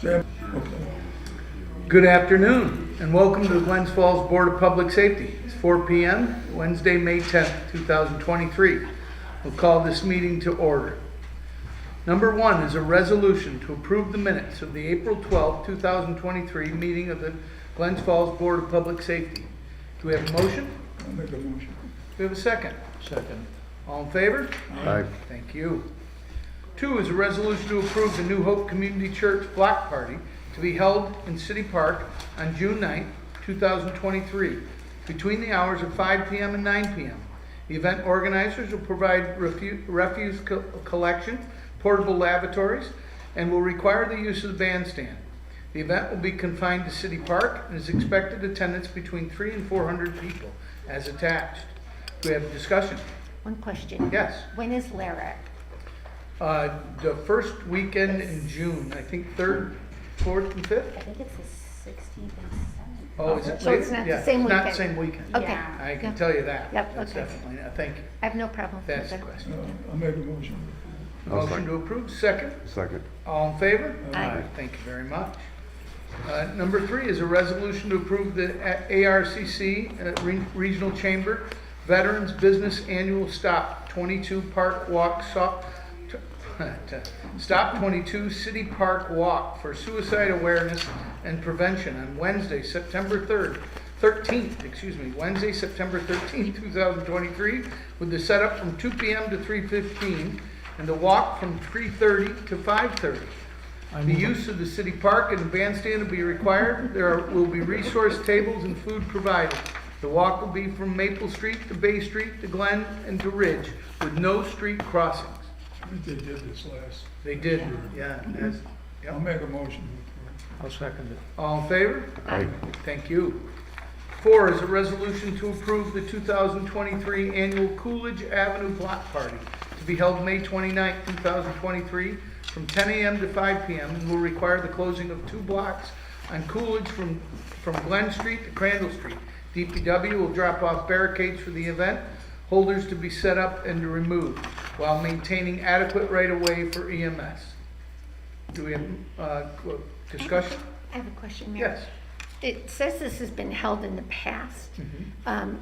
Sam? Good afternoon and welcome to the Glens Falls Board of Public Safety. It's 4 p.m. Wednesday, May 10th, 2023. We'll call this meeting to order. Number one is a resolution to approve the minutes of the April 12th, 2023 meeting of the Glens Falls Board of Public Safety. Do we have a motion? I'll make a motion. Do we have a second? Second. All in favor? Aye. Thank you. Two is a resolution to approve the New Hope Community Church block party to be held in City Park on June 9th, 2023, between the hours of 5 p.m. and 9 p.m. The event organizers will provide refuse collection, portable lavatories, and will require the use of the bandstand. The event will be confined to City Park and is expected attendance between 300 and 400 people as attached. Do we have a discussion? One question. Yes. When is LARAC? The first weekend in June, I think 3rd, 4th, and 5th? I think it's the 16th and 17th. Oh, is it So later? it's not the Yeah, same it's not the weekend. same weekend. Okay. Yeah. I can Yep. tell you that. Yep, That's okay. definitely, thank you. I have no problem with That's the that. question. I'll make a motion. I'll Motion second. to approve, second. Second. All in favor? Aye. Thank you very much. Number three is a resolution to approve the ARCC Regional Chamber Veterans Business Annual Stop 22 Park Walk Stop 22 City Park Walk for suicide awareness and prevention on Wednesday, September 13th, Wednesday, September 13th, 2023, with the setup from 2 p.m. to 3:15 and the walk from 3:30 to 5:30. The use of the city park and bandstand will be required. There will be resource tables and food provided. The walk will be from Maple Street to Bay Street to Glen and to Ridge with no street crossings. I think they did this last. They did, yeah. that's- I'll yep. make a motion to I'll second it. All in favor? Aye. Thank you. Four is a resolution to approve the 2023 annual Coolidge Avenue Block Party to be held May 29th, 2023 from 10 a.m. to 5 p.m. and will require the closing of 2 blocks on Coolidge from Glen Street to Crandall Street. DPW will drop off barricades for the event, holders to be set up and removed while maintaining adequate right-of-way for EMS. Do we have discussion? I have a question, Mary. Yes. It says this has been held in the past. Mhm.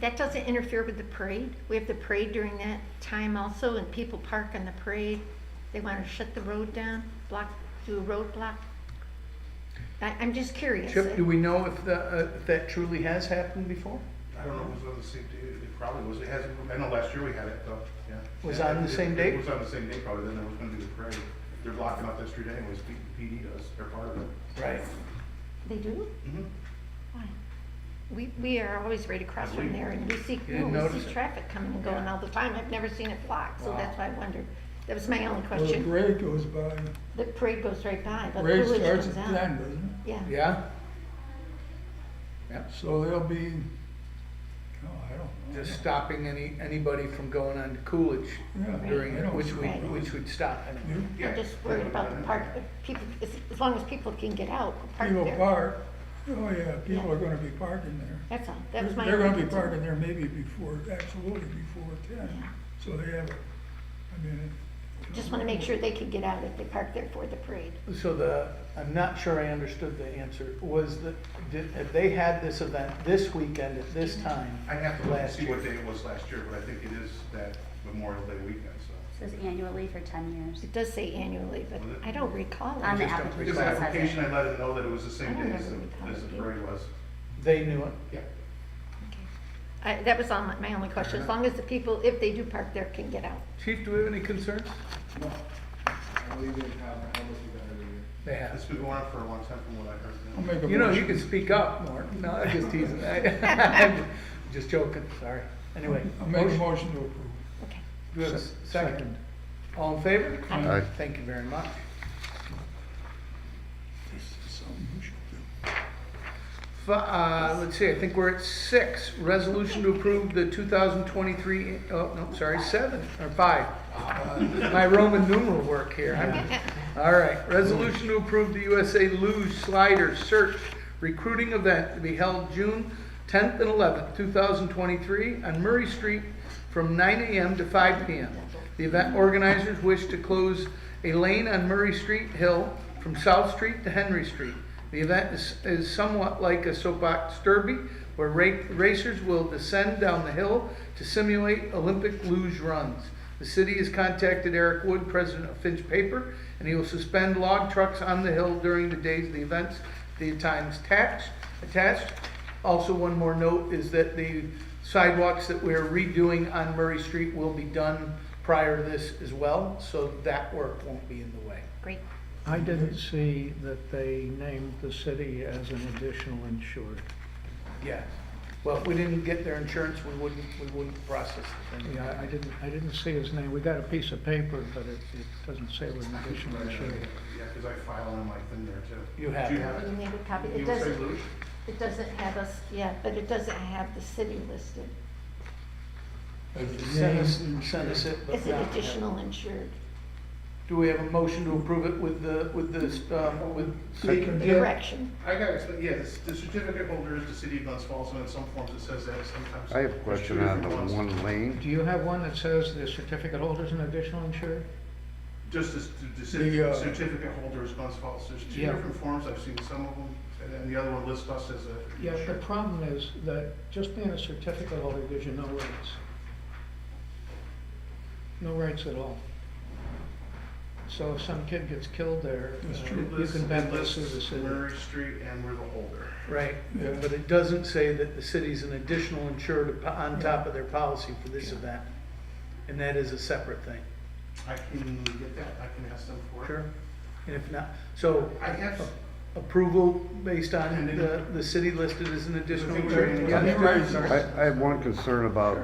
That doesn't interfere with the parade? We have the parade during that time also, and people park on the parade. They want to shut the road down, do a roadblock? I'm just curious. Chip, do we know if that truly has happened before? I don't know, it was on the same day, it probably was, it hasn't, I know last year we had it though, yeah. Was Yeah, on the same date? It was on the same day probably, then there was gonna be the parade. They're blocking off that street anyways, PD does, they're part of it. Right. They do? Mhm. Why? We are always right across from there, and we see, didn't we notice see it. traffic coming and going Yeah. all the time. I've never seen it blocked, so Wow. that's why I wondered. That was my only approve. Well, the question. parade goes by, The parade goes right by, but parade Coolidge starts comes at out. 10, doesn't it? Yeah. Yeah? Yep. So there'll be, oh, I don't know. Just stopping anybody from going on to Coolidge Yeah, during I it, don't which see we, why. which would stop anyway. You- Yeah. I'm just worried about the park, people, as long as people can get out, park People there. park, oh yeah, people Yeah. are gonna be parking there. That's all, that was my They're only gonna be concern. parking there maybe before, absolutely before 10, Yeah. so they have, I mean. Just wanna make sure they can get out if they park there for the parade. So I'm not sure I understood the answer. Have they had this event this weekend at this time? I have to look and last see year? what day it was last year, but I think it is that Memorial Day weekend, so. It says annually for 10 years. It does say annually, but Was it? I don't recall On it. the just don't application, Because the it says it. application, I let them know that it was the I same don't day ever recall as the it. parade was. They knew it. Yeah. That was all my only question, as long as the people, if they do park there, can get out. Chief, do we have any concerns? No, I believe they have almost every year. They have. It's been going on for a long time from what I heard. I'll make a You know, motion. you can speak up more. No, I'm just teasing. I'm just joking, sorry. Anyway. I'll make a motion to approve. Okay. Do we have a second? All in favor? Aye. Thank you very much. This is something we should do. Let's see, I think we're at 6. Resolution to approve the 2023, oh, no, sorry, 7 or 5. My Roman numeral work here. All right, resolution to approve the USA Luge Slider Search Recruiting Event to be held June 10th and 11th, 2023 on Murray Street from 9 a.m. to 5 p.m. The event organizers wish to close a lane on Murray Street Hill from South Street to Henry Street. The event is somewhat like a soapbox derby, where racers will descend down the hill to simulate Olympic luge runs. The city has contacted Eric Wood, president of Finch Paper, and he will suspend log trucks on the hill during the days of the events. The times attached. Also, one more note is that the sidewalks that we're redoing on Murray Street will be done prior to this as well, so that work won't be in the way. Great. I didn't see that they named the city as an additional insured. Yes. Well, if we didn't get their insurance, we wouldn't process the thing. Yeah, I didn't see his name. We got a piece of paper, but it doesn't say we're an additional insured. Yeah, because I file in my thing there too. You have Do it. have You need a copy. You It will say doesn't, luge? it doesn't have us, yeah, but it doesn't have the city listed. As the Send us, name send us it. but It's an not- additional insured. Do we have a motion to approve it with with Second. Yeah. Correction. I got it, yeah, the certificate holder is the city of Glens Falls, and in some forms it says that sometimes. I have a there's question two on the different ones. one lane. Do you have one that says the certificate holder is an additional insured? Just the certificate holder is Glens Falls, there's two Yeah. different forms, I've seen some of them, and then the other one lists us as a. Yeah, the problem is that just being a certificate holder gives you no rights. No rights at all. So if some kid gets killed there, That's you true. can then sue the city. Murray Street, and we're the holder. Right, Yeah. but it doesn't say that the city's an additional insured on top of their policy for this event. And that is a separate thing. I can get that, I can ask them for it. Sure. And if not, so I have, approval based on the city listed as an additional I think insured? we're- Yeah. I think right. I have one concern about,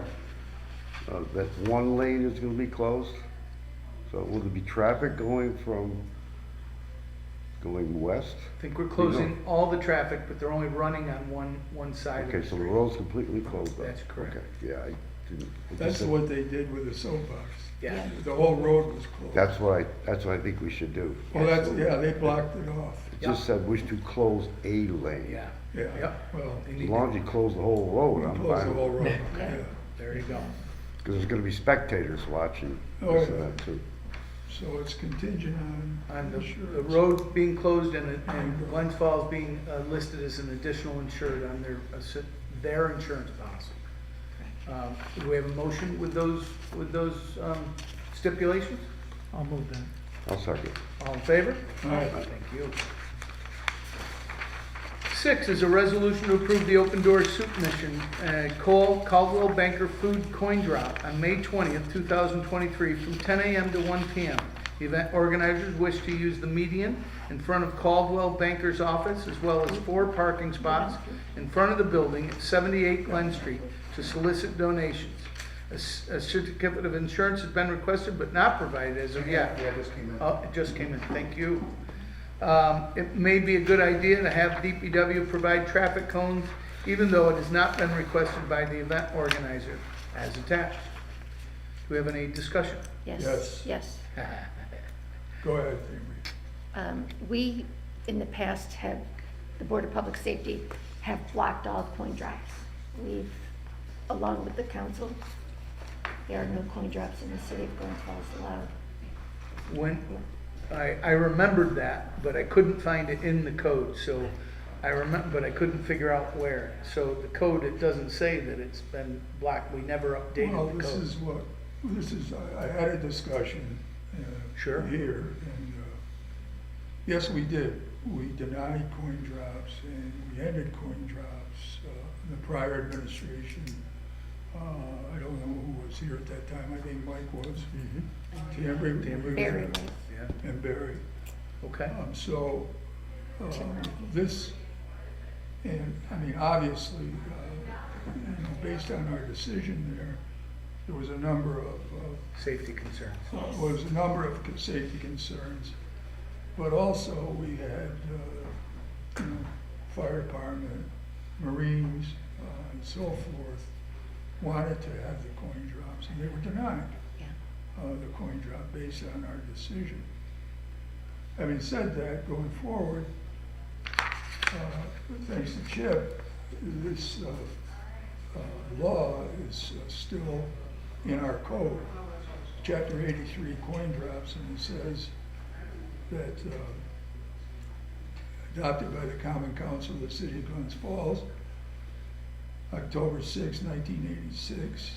that one lane is gonna be closed. So will there be traffic going west? I think we're closing all the traffic, but they're only running on one side of Okay, the so the street. road's completely closed off? That's correct. Okay, yeah, I didn't. it That's just- what they did with the soapbox. Yeah. The whole road was closed. That's what I think we should do. Well, yeah, they blocked it off. It just said wish to close a lane. Yeah, Yeah, Yep. well, They As need long to- as you close the whole road, we I'm closed fine the whole with road, it. yeah. there you go. Because there's gonna be spectators watching Oh, this yeah. event too. So it's contingent On the insurance. road being closed and Glens Falls being listed as an additional insured on their insurance policy. Do we have a motion with those stipulations? I'll move that. I'll second. All in favor? Aye. Thank you. 6 is a resolution to approve the Open Doors Soup Mission, Caldwell Banker Food Coin Drop on May 20th, 2023 from 10 a.m. to 1 p.m. The event organizers wish to use the median in front of Caldwell Banker's office as well as 4 parking spots in front of the building at 78 Glen Street to solicit donations. A certificate of insurance has been requested but not provided as of yet. Yeah, this came in. Oh, it just came in, thank you. It may be a good idea to have DPW provide traffic cones, even though it has not been requested by the event organizer, as attached. Do we have any discussion? Yes. Yes. Go ahead, Amy. We, in the past, have, the Board of Public Safety have blocked all coin drops. We've, along with the council, there are no coin drops in the city of Glens Falls allowed. When, I remembered that, but I couldn't find it in the code, so I remember, but I couldn't figure out where. So the code, it doesn't say that it's been blocked, we never Well, updated the code. I had a discussion Sure. here, and yes, we did. We denied coin drops, and we ended coin drops in the prior administration. I don't know who was here at that time. I think Mike was. Tambry. Barry was. Yeah, And Barry. okay. So, this, and, I mean, obviously, based on our decision there was a number of, Safety concerns. safety concerns. But also, we had, fire department, Marines, and so forth, wanted to have the coin drops, and they were denied Yeah. the coin drop based on our decision. Having said that, going forward, thanks to Chip, this law is still in our code, Chapter 83 coin drops, and it says that adopted by the Common Council of the City of Glens Falls, October 6, 1986.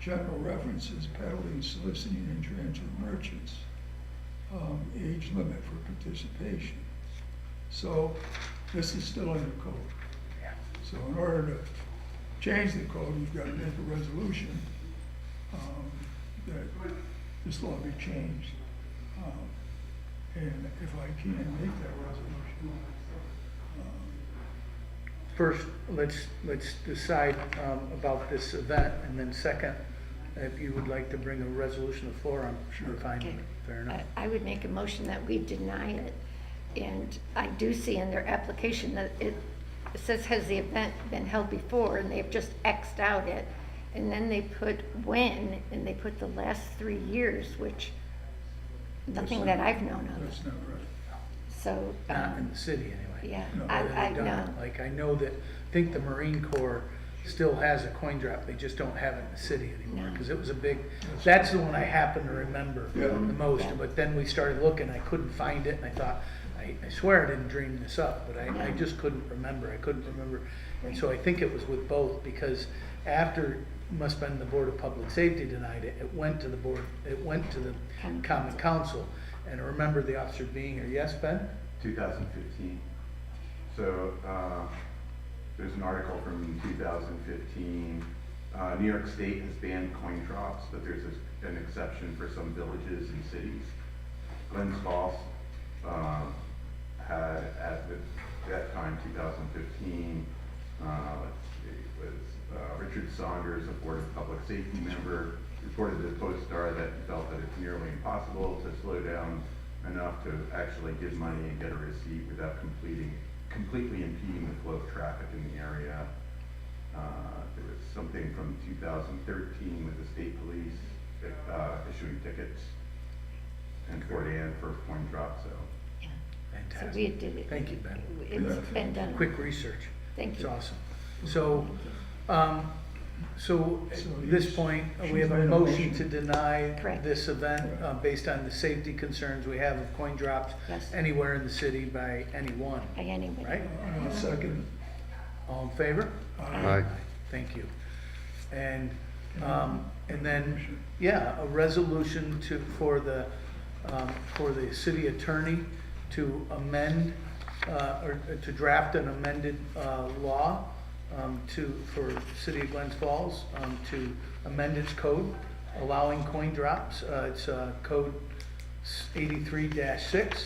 General references peddling, soliciting, and transfer merchants. Age limit for participation. So this is still in the code. So in order to change the code, we've got to make a resolution that this law be changed. And if I can make that resolution. First, let's decide about this event, and then second, if you would like to bring a resolution to the floor, I'm fine with Okay. it. Fair enough. I would make a motion that we deny it. And I do see in their application that it says, has the event been held before? And they've just X'd out it. And then they put when, and they put the last 3 years, which nothing that I've known of. That's not right. So, Not in the city, anyway. yeah, No, I They've done know. it. Like, I know that, I think the Marine Corps still has a coin drop, they just don't have it in the city anymore, No. because it was a big, that's the one I happen to remember Yeah. the most, Yeah. but then we started looking, I couldn't find it, and I thought, I swear I didn't dream this up, but I No. just couldn't remember, and so I think it was with both, because after, must have been the Board of Public Safety denied it, it went to the board, it went to the Common Common Council, and I remember the officer being here, yes, Ben? 2015. So, there's an article from 2015. New York State has banned coin drops, but there's an exception for some villages and cities. Glens Falls had, at that time, 2015, let's see, was Richard Saunders, a Board of Public Safety member, reported to the Post-Star that he felt that it's nearly impossible to slow down enough to actually give money and get a receipt without completely impeding the flow of traffic in the area. There was something from 2013 with the state police issuing tickets in Fort Anne for coin drop, so. Yeah. So Fantastic. we did it. Thank you, Ben. It's been done. Quick research. Thank It's you. awesome. So, so So at this he's- point, we she's have a made a motion motion. to deny Correct. this event based on the safety concerns we have of coin drops Yes. anywhere in the city by anyone, By anybody. right? I'll second. All in favor? Aye. Thank you. And then, yeah, a resolution for the city attorney to amend, or to draft an amended, law, for City of Glens Falls, to amend its code allowing coin drops. It's, code 83-6.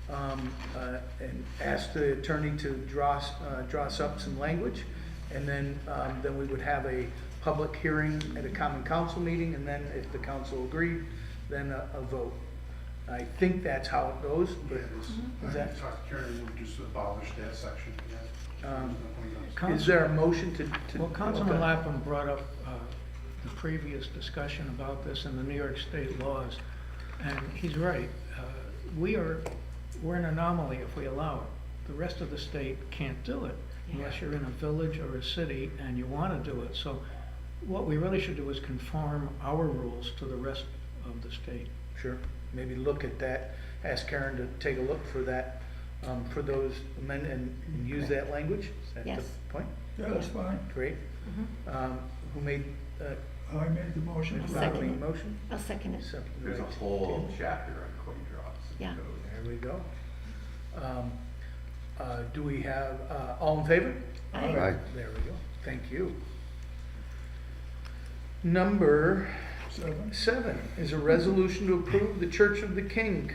And ask the attorney to draw us up some language. And then we would have a public hearing at a common council meeting, and then if the council agreed, then a vote. I think that's how it goes, but is that, I talked to Karen, we just abolished that section. is there a motion to? Well, Councilman okay. Lapham brought up the previous discussion about this in the New York State laws, and he's right. We're an anomaly if we allow it. The rest of the state can't do it unless you're in a village or a city and you want to do it. So what we really should do is conform our rules to the rest of the state. Sure, maybe look at that, ask Karen to take a look for that, for those amend and use that language. Is that the Yes. point? Yeah, that's fine. Great. Who made, I made the motion. I'll Valerie second it. motion? I'll second it. Second, There's a right. whole chapter on coin drops. in the Yeah. code. There we go. Do we have, all in favor? Aye. Aye. There we go. Thank you. Number 7 is a resolution to approve the Church of the King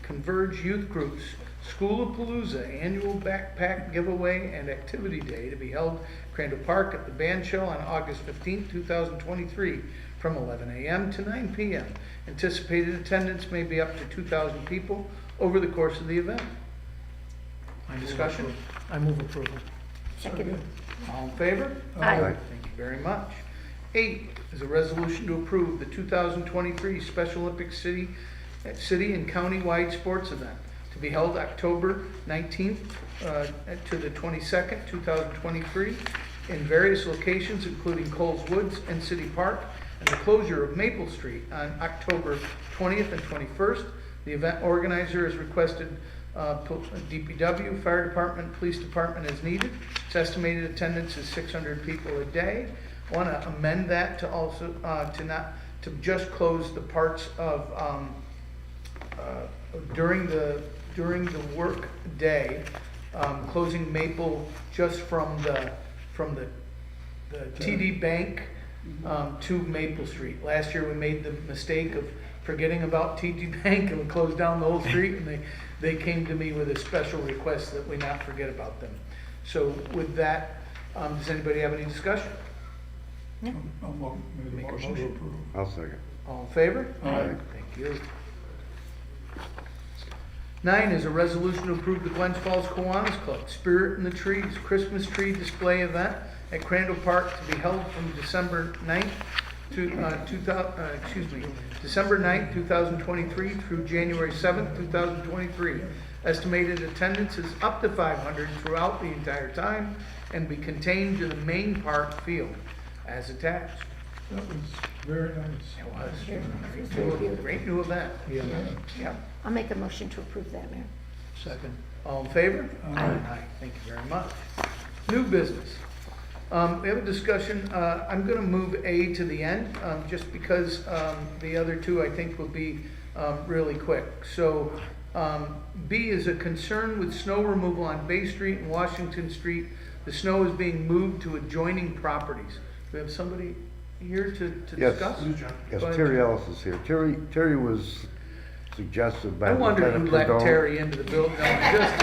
Converge Youth Group's School of Palooza Annual Backpack Giveaway and Activity Day to be held at Crandall Park at the Band Shell on August 15th, 2023, from 11 a.m. to 9 p.m. Anticipated attendance may be up to 2,000 people over the course of the event. Discussion? I move approval. Second. All in favor? Aye. Aye. Thank you very much. 8 is a resolution to approve the 2023 Special Olympics City and County-wide Sports Event to be held October 19th to the 22nd, 2023, in various locations including Coles Woods and City Park, and the closure of Maple Street on October 20th and 21st. The event organizer has requested DPW, Fire Department, Police Department as needed. Its estimated attendance is 600 people a day. Want to amend that to also, to just close the parts of, during the work day, closing Maple just from the TD Bank to Maple Street. Last year, we made the mistake of forgetting about TD Bank and we closed down the whole street, and they came to me with a special request that we not forget about them. So with that, does anybody have any discussion? I'll make Make a a motion to motion. approve. I'll second. All in favor? Aye. Thank you. 9 is a resolution to approve the Glens Falls Kiwanis Club Spirit in the Trees Christmas Tree Display Event at Crandall Park to be held from December 9th to, December 9th, 2023 through January 7th, 2023. Estimated attendance is up to 500 throughout the entire time and be contained to the main park field as attached. That was very nice. It was. Very beautiful. Great new event. Yeah. Yeah. I'll make a motion to approve that, Mayor. Second. All in favor? Aye. Thank you very much. New business. We have a discussion, I'm gonna move A to the end, just because, the other two I think will be, really quick. So, B is a concern with snow removal on Bay Street and Washington Street. The snow is being moved to adjoining properties. Do we have somebody here to Yes. discuss? Yes, Go ahead. Terry Ellis is here. Terry was suggested by I wonder who Lieutenant let Perdone. Terry into the building. No, just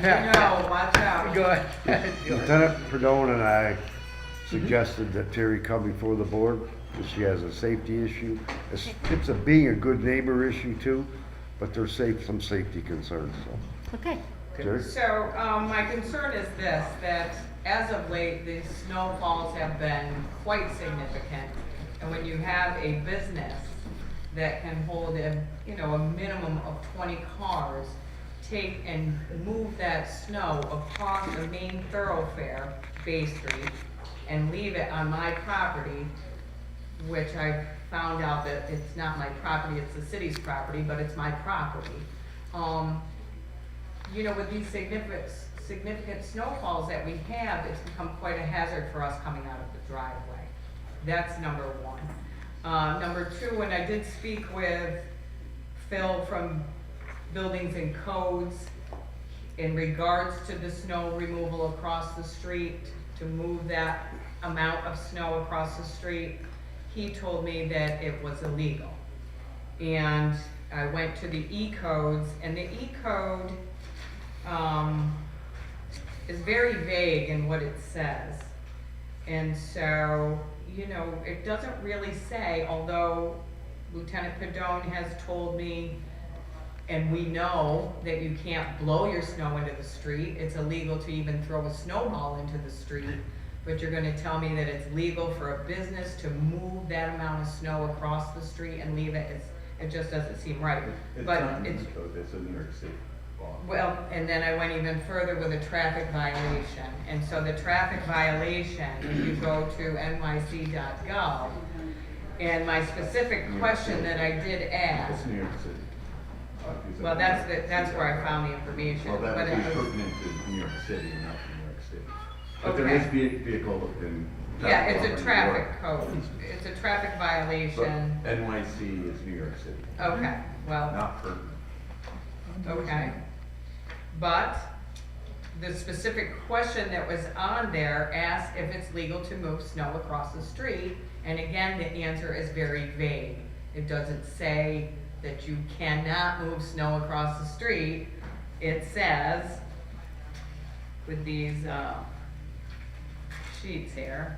No, watch out. Go ahead. Go ahead. Lieutenant Perdone and I suggested that Terry come before the board because she has a safety issue. It's being a good neighbor issue too, but there's some safety concerns, so. Okay. Terry? So, my concern is this, that as of late, the snowfalls have been quite significant. And when you have a business that can hold a minimum of 20 cars, take and move that snow across the main thoroughfare, Bay Street, and leave it on my property, which I found out that it's not my property, it's the city's property, but it's my property. With these significant snowfalls that we have, it's become quite a hazard for us coming out of the driveway. That's number one. Number two, when I did speak with Phil from Buildings and Codes in regards to the snow removal across the street, to move that amount of snow across the street, he told me that it was illegal. And I went to the E-codes, and the E-code is very vague in what it says. And so, it doesn't really say, although Lieutenant Perdone has told me, and we know that you can't blow your snow into the street. It's illegal to even throw a snowball into the street. But you're gonna tell me that it's legal for a business to move that amount of snow across the street and leave it? It just doesn't seem right. It's But not in it's, the code, it's a New York State law. well, and then I went even further with a traffic violation. And so the traffic violation, if you go to nyc.gov, and my specific question that I did It's ask, New York City. well, that's where I found the information. Well, that but would it be was- pertinent to New York City, not New York State. But there Okay. is vehicle in. Yeah, it's law in a New traffic York. code. It's a traffic But violation. NYC is New York City, Okay, well, not pertinent. okay. But the specific question that was on there asked if it's legal to move snow across the street. And again, the answer is very vague. It doesn't say that you cannot move snow across the street. It says, with these sheets here,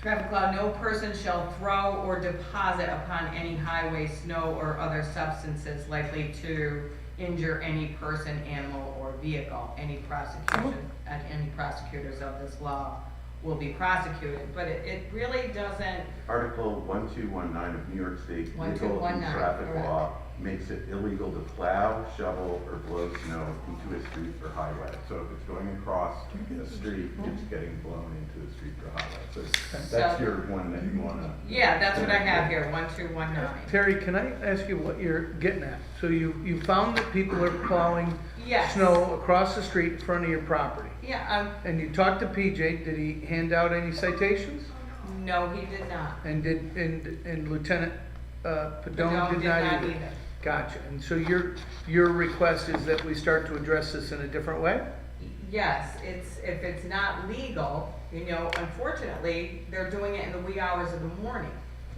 traffic law, no person shall throw or deposit upon any highway snow or other substances likely to injure any person, animal, or vehicle. Any prosecutors of this law will be prosecuted, but it really doesn't, Article 1219 of New York State Vehicle and 1219, Traffic correct. Law makes it illegal to plow, shovel, or blow snow into a street or highway. So if it's going across a street, it's getting blown into the street or highway. So that's your one that you wanna. Yeah, that's what I have here, 1219. Terry, can I ask you what you're getting at? So you found that people are plowing Yes. snow across the street in front of your property? Yeah, And you talked to PJ, did he hand out any citations? no, he did not. And and Lieutenant Padone Padone did not either? Gotcha, and so your request is that we start to address this in a different way? Yes, if it's not legal, unfortunately, they're doing it in the wee hours of the morning,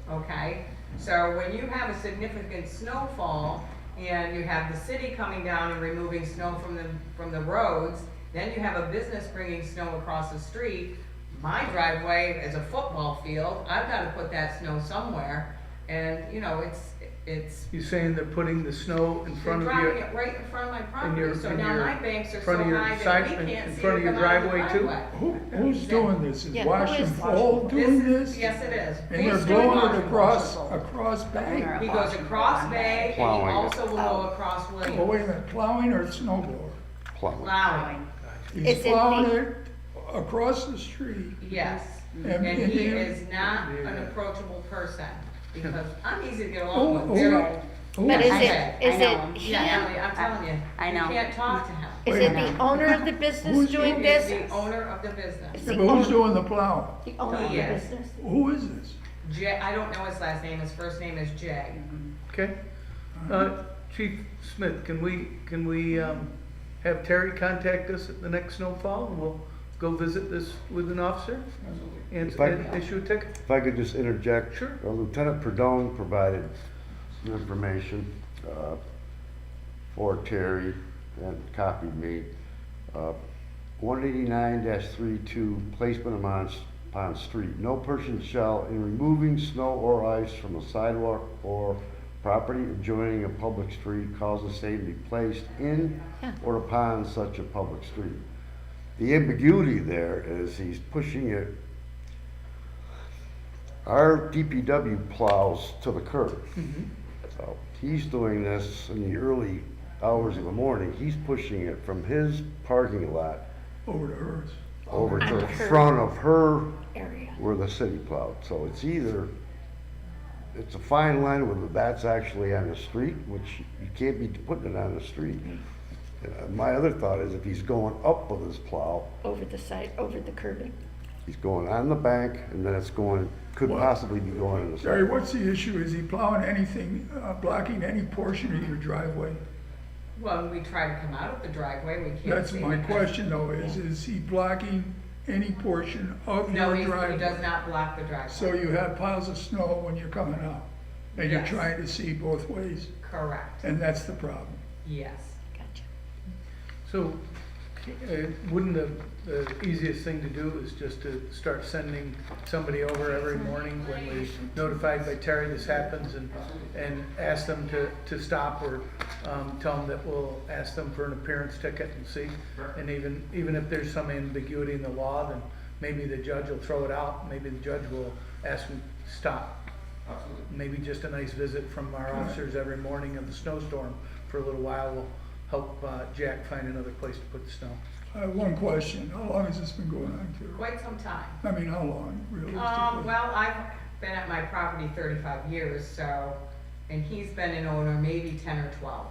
okay? So when you have a significant snowfall and you have the city coming down and removing snow from the roads, then you have a business bringing snow across the street. My driveway is a football field, I've gotta put that snow somewhere, and, it's You're saying they're putting the snow in they're front of driving your, it right in front of my your- property, so in now your- my banks are so front of your high side- that we in can't see front it of your come out of the driveway, too? driveway. Who's doing this? Is Yeah, who Washington is Paul doing this? Yes, it is. And He's they're doing blowing it it. across Bay? He goes across Bay, and he Plowing it. also will go Oh. across Oh, Williams, wait a minute, plowing or snowblower? Plowing. plowing, He's Is it plowing the- it across the street. yes. And And he you- is not an approachable person, because I'm easy to get Who- along with. who- Very- who But is is- it, is I know. it he? Yeah, Emily, I'm telling you, I know. you can't talk to him. Is Wait it a the minute. owner of the business Who's doing He this? is the owner of the business. Is Yeah, the but who's owner- doing the plowing? The owner of He the is. business? Who is this? Jay, I don't know his last name, his first name is Jay. okay? Chief Smith, can we have Terry contact us at the next snowfall, and we'll go visit this with an officer? And If I- and issue a ticket? If I could just interject. Sure. Lieutenant Perdone provided some information for Terry and copied me. 189-32, placement upon street. No person shall, in removing snow or ice from a sidewalk or property adjoining a public street, cause the same to be placed in Yeah. or upon such a public street. The ambiguity there is he's pushing it. Our DPW plows to the curb. So he's doing this in the early hours of the morning. He's pushing it from his parking lot Over to hers. over On to the the curb. front of her Area. where the city plowed. So it's either, it's a fine line whether that's actually on the street, which you can't be putting it on the street. My other thought is if he's going up with his plow, Over the side, over the curbing. he's going on the bank and then it's going, could What? possibly be going in the Jerry, sidewalk. what's the issue? Is he plowing anything, blocking any portion of your driveway? Well, when we try to come out of the driveway, we can't That's see my because- question though, is he blocking any portion of No, your he driveway? does not block the driveway. So you have piles of snow when you're coming out, and you're Yes. trying to see both ways, Correct, and that's the problem. yes. Gotcha. So, wouldn't the easiest thing to do is just to start sending somebody over every morning when we're notified by Terry this happens and ask them to stop, or tell them that we'll ask them for an appearance ticket and see. And even if there's some ambiguity in the law, then maybe the judge will throw it out, maybe the judge will ask them to stop. Maybe just a nice visit from our officers every morning of the snowstorm for a little while will help Jack find another place to put the snow. I have one question, how long has this been going on for? Quite some time. I mean, how long, realistically? Well, I've been at my property 35 years, so, and he's been an owner maybe 10 or 12.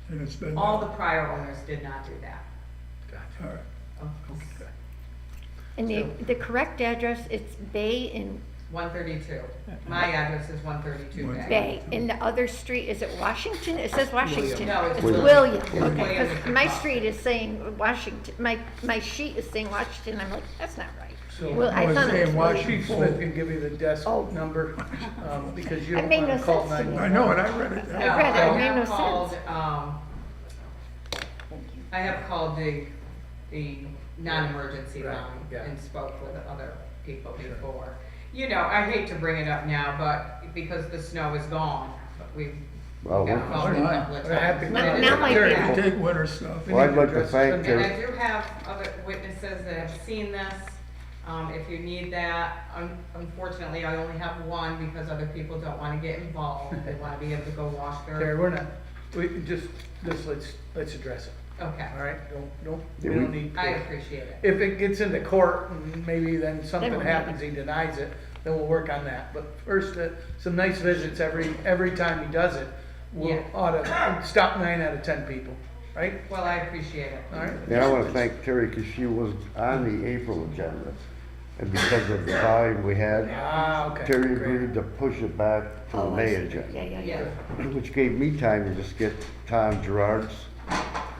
And it's been. All the prior owners did not do that. All right. And the correct address, it's Bay in 132. My address is 132 Bay. Bay. And the other street, is it Washington? It says Washington. No, it's It's William. William, William. okay, because my street is saying Washington, my sheet is saying Washington, I'm like, that's not right. So- Well, I I was thought it saying was Washington. Chief Smith can give you the desk Oh. number, because you That don't made wanna no call sense to me. 911. I know it, I read it. No, I read it, it made no have called, sense. I have called the non-emergency Right, line yeah. and spoke with other people before. You know, I hate to bring it up now, but because the snow is gone, we've Well, got called a we're- couple of we're happy. times. Now- now might Terry, be- You take winter stuff. Well, I'd like to thank And Terry. I do have other witnesses that have seen this. If you need that, unfortunately, I only have one because other people don't wanna get involved. They wanna be able to go wash Terry, their, we're not, we just let's address it, okay. all right? Don't, we Yeah, don't need. I appreciate it. If it gets into court and maybe then something we'll happens, he denies it, then we'll work on that. But first, some nice visits every time he does it, we'll Yeah. ought to stop 9 out of 10 people, right? Well, I appreciate it. All right? Yeah, I want to thank Terry because she was on the April agenda. And because of the volume we had, Ah, okay. Terry great. agreed to push it back to the Oh, I May see. agenda, Yeah. Yeah, which gave me time to just get Tom Gerard's.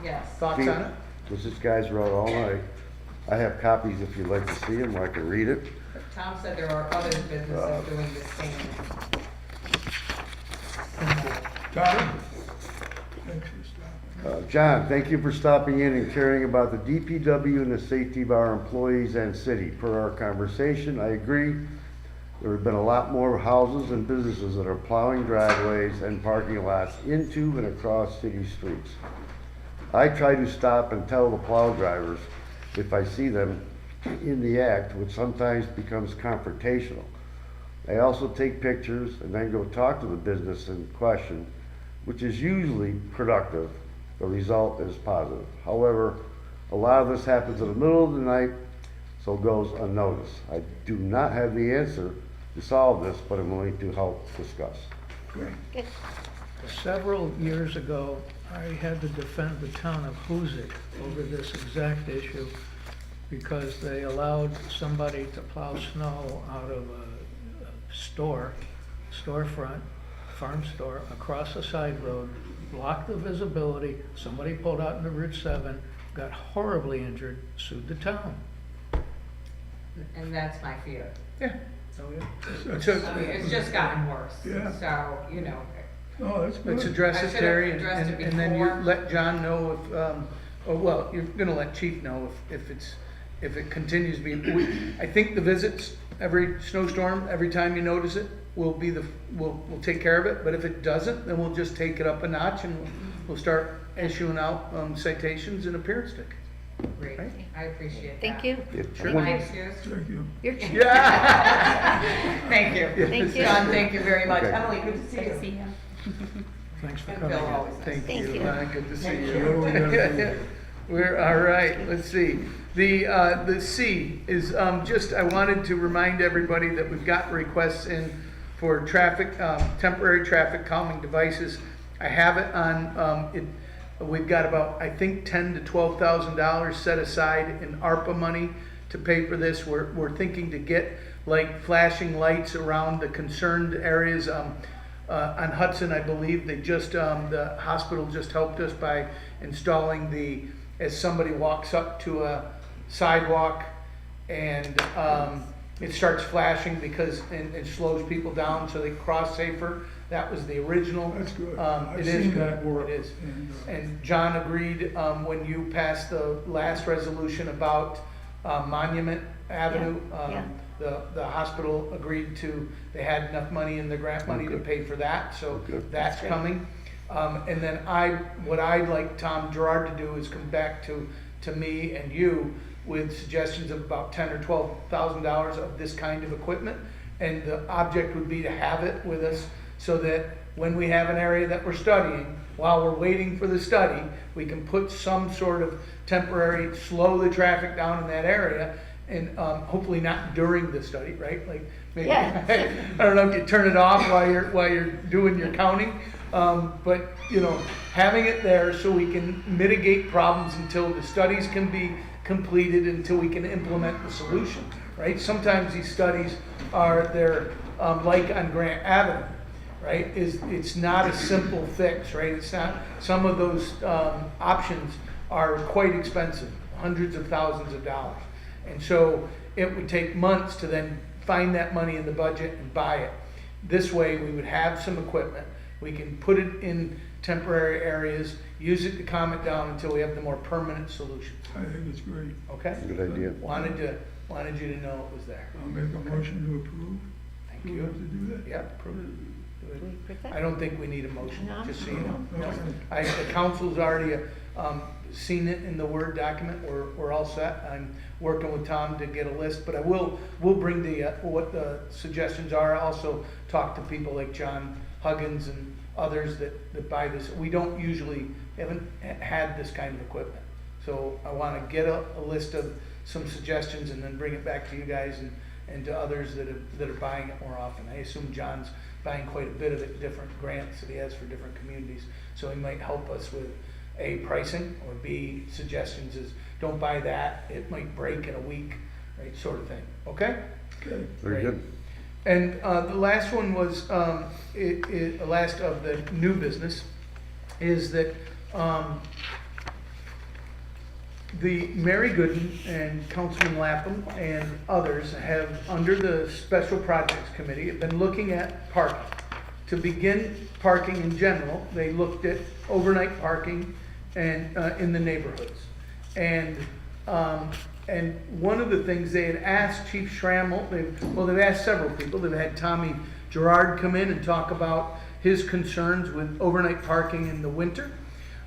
yes. Thoughts on it? Because this guy's wrote all night. I have copies if you'd like to see them, or I can read it. Tom said there are other businesses doing the same. Tyler? Thanks for stopping. John, thank you for stopping in and caring about the DPW and the safety of our employees and city. Per our conversation, I agree. There have been a lot more houses and businesses that are plowing driveways and parking lots into and across city streets. I try to stop and tell the plow drivers if I see them in the act, which sometimes becomes confrontational. I also take pictures and then go talk to the business in question, which is usually productive. The result is positive. However, a lot of this happens in the middle of the night, so it goes unnoticed. I do not have the answer to solve this, but I'm willing to help discuss. Great. Good. Several years ago, I had to defend the town of Hoosick over this exact issue because they allowed somebody to plow snow out of a storefront, farm store, across a side road, blocked the visibility. Somebody pulled out into Route 7, got horribly injured, sued the town. And that's my fear. Yeah. That's- I mean, it's just gotten worse. Yeah. So, you know, Oh, that's Let's good. address I it, should've Terry, addressed it and then you before. let John know if, oh, well, you're gonna let Chief know if it continues to be. I think the visits, every snowstorm, every time you notice it, we'll take care of it, but if it doesn't, then we'll just take it up a notch and we'll start issuing out citations and appearance tickets. great. Right. I appreciate that. Thank you. Sure. My excuse? Thank you. You're, Yeah. Thank you. Thank you. John, thank you very much. Okay. Emily, good to see Good to you. see you. Thanks for And coming Bill in. always. Thank Thank you, you. good to see Thank you. So what are we gonna do? We're, all right, let's see. The C is, just, I wanted to remind everybody that we've got requests in for traffic, temporary traffic calming devices. I have it on, we've got about, I think, $10,000 to $12,000 set aside in ARPA money to pay for this. We're thinking to get like flashing lights around the concerned areas. On Hudson, I believe they just, the hospital just helped us by installing as somebody walks up to a sidewalk and it starts flashing because it slows people down so they cross safer. That was the original. That's good. It I've is seen good. that work. It is. And, And John agreed, when you passed the last resolution about Monument Avenue. Yeah. The hospital agreed they had enough money in the grant money to pay for that, so Okay. that's coming. And then what I'd like Tom Gerard to do is come back to me and you with suggestions of about $10,000 or $12,000 of this kind of equipment. And the object would be to have it with us so that when we have an area that we're studying, while we're waiting for the study, we can put some sort of temporary, slow the traffic down in that area. And hopefully not during the study, right? Like maybe, Yeah. I don't know if you turn it off while you're doing your counting, but having it there so we can mitigate problems until the studies can be completed, until we can implement the solution, right? Sometimes these studies they're like on Grant Avenue, right? It's not a simple fix, right? It's not. Some of those options are quite expensive, hundreds of thousands of dollars. And so it would take months to then find that money in the budget and buy it. This way, we would have some equipment. We can put it in temporary areas, use it to calm it down until we have the more permanent solutions. I think it's great. Okay? Good idea. Wanted you to know it was there. I'll make a motion to approve. Thank Do we you. have to do that? Yeah, approve it. Do protect? I don't think we need a motion, No, just so you know. no. No. The council's already, seen it in the Word document, we're all set. I'm working with Tom to get a list, but we'll bring what the suggestions are. Also talk to people like John Huggins and others that buy this. We don't usually, haven't had this kind of equipment. So I wanna get a list of some suggestions and then bring it back to you guys and to others that are buying it more often. I assume John's buying quite a bit of it, different grants that he has for different communities. So he might help us with A, pricing, or B, suggestions is, don't buy that, it might break in a week, right, sort of thing, okay? Okay. Very good. And the last one was, the last of the new business, is that the Mary Gooden and Councilman Lapham and others have, under the Special Projects Committee, have been looking at parking. To begin parking in general, they looked at overnight parking and in the neighborhoods. And one of the things they had asked Chief Schrammel, they've asked several people. They've had Tommy Gerard come in and talk about his concerns with overnight parking in the winter.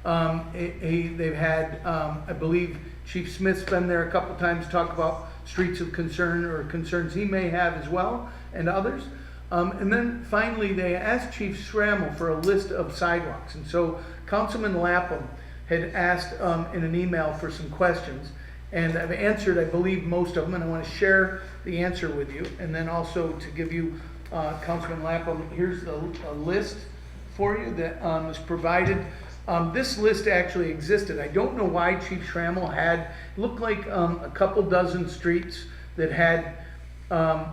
They've had, I believe Chief Smith's been there a couple times to talk about streets of concern or concerns he may have as well, and others. And then finally, they asked Chief Schrammel for a list of sidewalks. And so Councilman Lapham had asked in an email for some questions, and I've answered, I believe, most of them, and I want to share the answer with you. And then also to give you, Councilman Lapham, here's a list for you that was provided. This list actually existed. I don't know why Chief Schrammel had, looked like a couple dozen streets that had,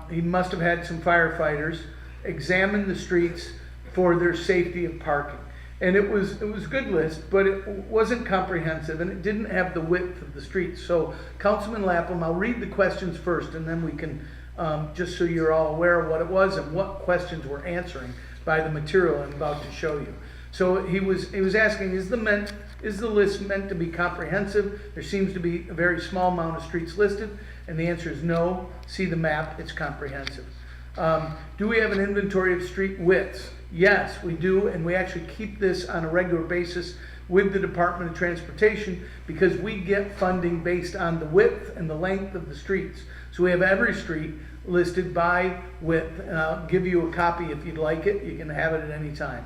he must have had some firefighters examine the streets for their safety of parking. And it was a good list, but it wasn't comprehensive and it didn't have the width of the streets. So Councilman Lapham, I'll read the questions first and then we can, just so you're all aware of what it was and what questions we're answering by the material I'm about to show you. So he was asking, is the list meant to be comprehensive? There seems to be a very small amount of streets listed, and the answer is no. See the map, it's comprehensive. Do we have an inventory of street widths? Yes, we do, and we actually keep this on a regular basis with the Department of Transportation because we get funding based on the width and the length of the streets. So we have every street listed by width, and I'll give you a copy if you'd like it. You can have it at any time.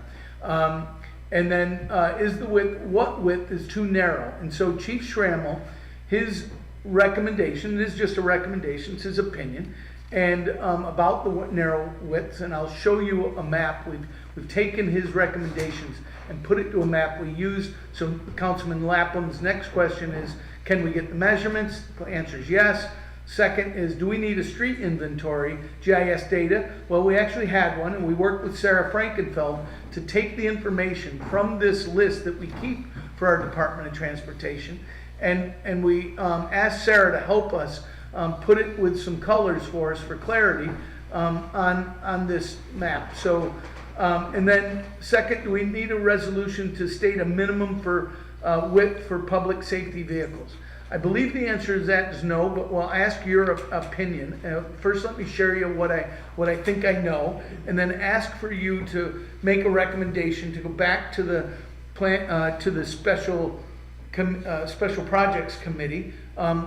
And then is the width, what width is too narrow? And so Chief Schrammel, his recommendation, it is just a recommendation, it's his opinion, and about the narrow widths, and I'll show you a map. We've taken his recommendations and put it to a map we used. So Councilman Lapham's next question is, can we get the measurements? The answer is yes. Second is, do we need a street inventory, GIS data? Well, we actually had one, and we worked with Sarah Frankenfeld to take the information from this list that we keep for our Department of Transportation, and we asked Sarah to help us put it with some colors for us for clarity on this map. So, and then second, do we need a resolution to state a minimum for width for public safety vehicles? I believe the answer to that is no, but we'll ask your opinion. First, let me share you what I think I know, and then ask for you to make a recommendation to go back to the special projects committee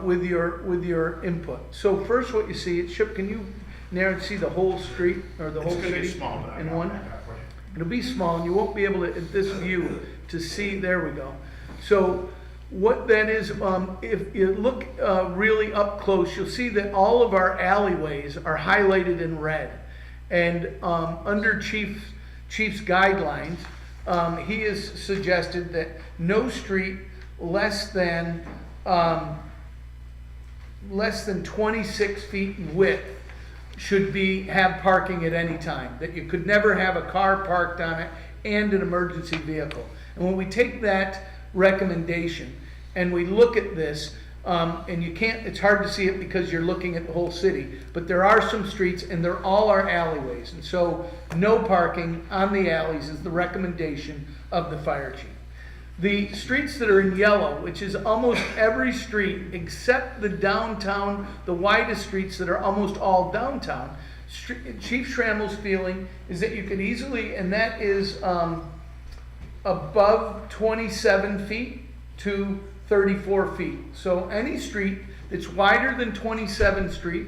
with your input. So first, what you see, Chip, can you narrow and see the whole street or the whole city in one? It'll be small, and you won't be able to at this view to see. There we go. So what that is, if you look really up close, you'll see that all of our alleyways are highlighted in red. And under Chief's guidelines, he has suggested that no street less than 26 feet in width should have parking at any time. That you could never have a car parked on it and an emergency vehicle. And when we take that recommendation and we look at this, and it's hard to see it because you're looking at the whole city, but there are some streets and they're all our alleyways, and so no parking on the alleys is the recommendation of the fire chief. The streets that are in yellow, which is almost every street except the downtown, the widest streets that are almost all downtown, Chief Schrammel's feeling is that you could easily, and that is above 27 feet to 34 feet. So any street that's wider than 27th Street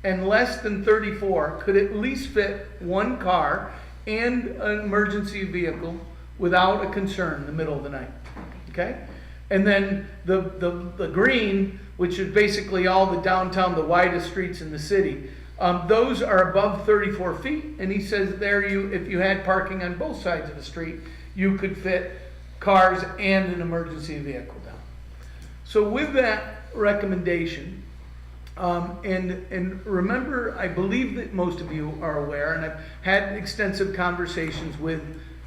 and less than 34 could at least fit one car and an emergency vehicle without a concern in the middle of the night. Okay? And then the green, which is basically all the downtown, the widest streets in the city, those are above 34 feet. And he says there, if you had parking on both sides of the street, you could fit cars and an emergency vehicle down. So with that recommendation, and remember, I believe that most of you are aware, and I've had extensive conversations with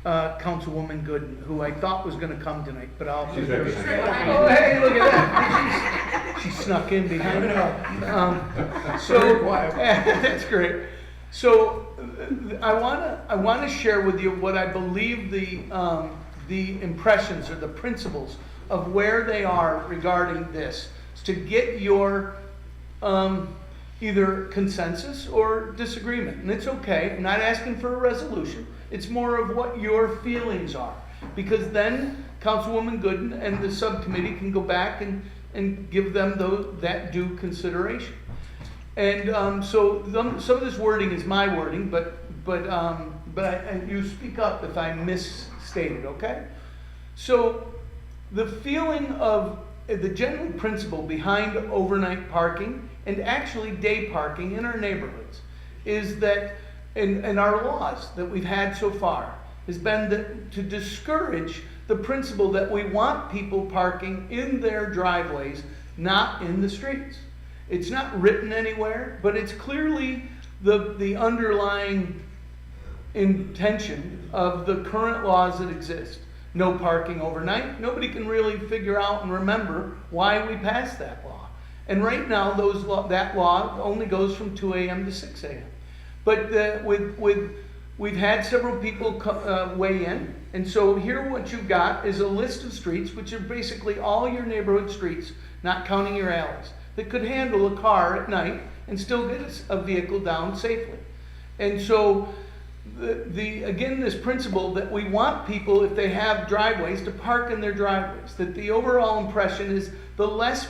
Councilwoman Gooden, who I thought was going to come tonight, but I'll. She's right behind Oh, hey, look at that! She snuck in behind me. Very quiet. That's great. So I wanna share with you what I believe the impressions or the principles of where they are regarding this, to get your either consensus or disagreement. And it's okay. I'm not asking for a resolution. It's more of what your feelings are. Because then Councilwoman Gooden and the subcommittee can go back and give them that due consideration. And so some of this wording is my wording, but you speak up if I misstate it, okay? So the feeling of the general principle behind overnight parking and actually day parking in our neighborhoods is that, in our laws that we've had so far, has been to discourage the principle that we want people parking in their driveways, not in the streets. It's not written anywhere, but it's clearly the underlying intention of the current laws that exist. No parking overnight. Nobody can really figure out and remember why we passed that law. And right now, that law only goes from 2 a.m. to 6 a.m. But we've had several people weigh in, and so here what you've got is a list of streets, which are basically all your neighborhood streets, not counting your alleys, that could handle a car at night and still get a vehicle down safely. And so again, this principle that we want people, if they have driveways, to park in their driveways, that the overall impression is the less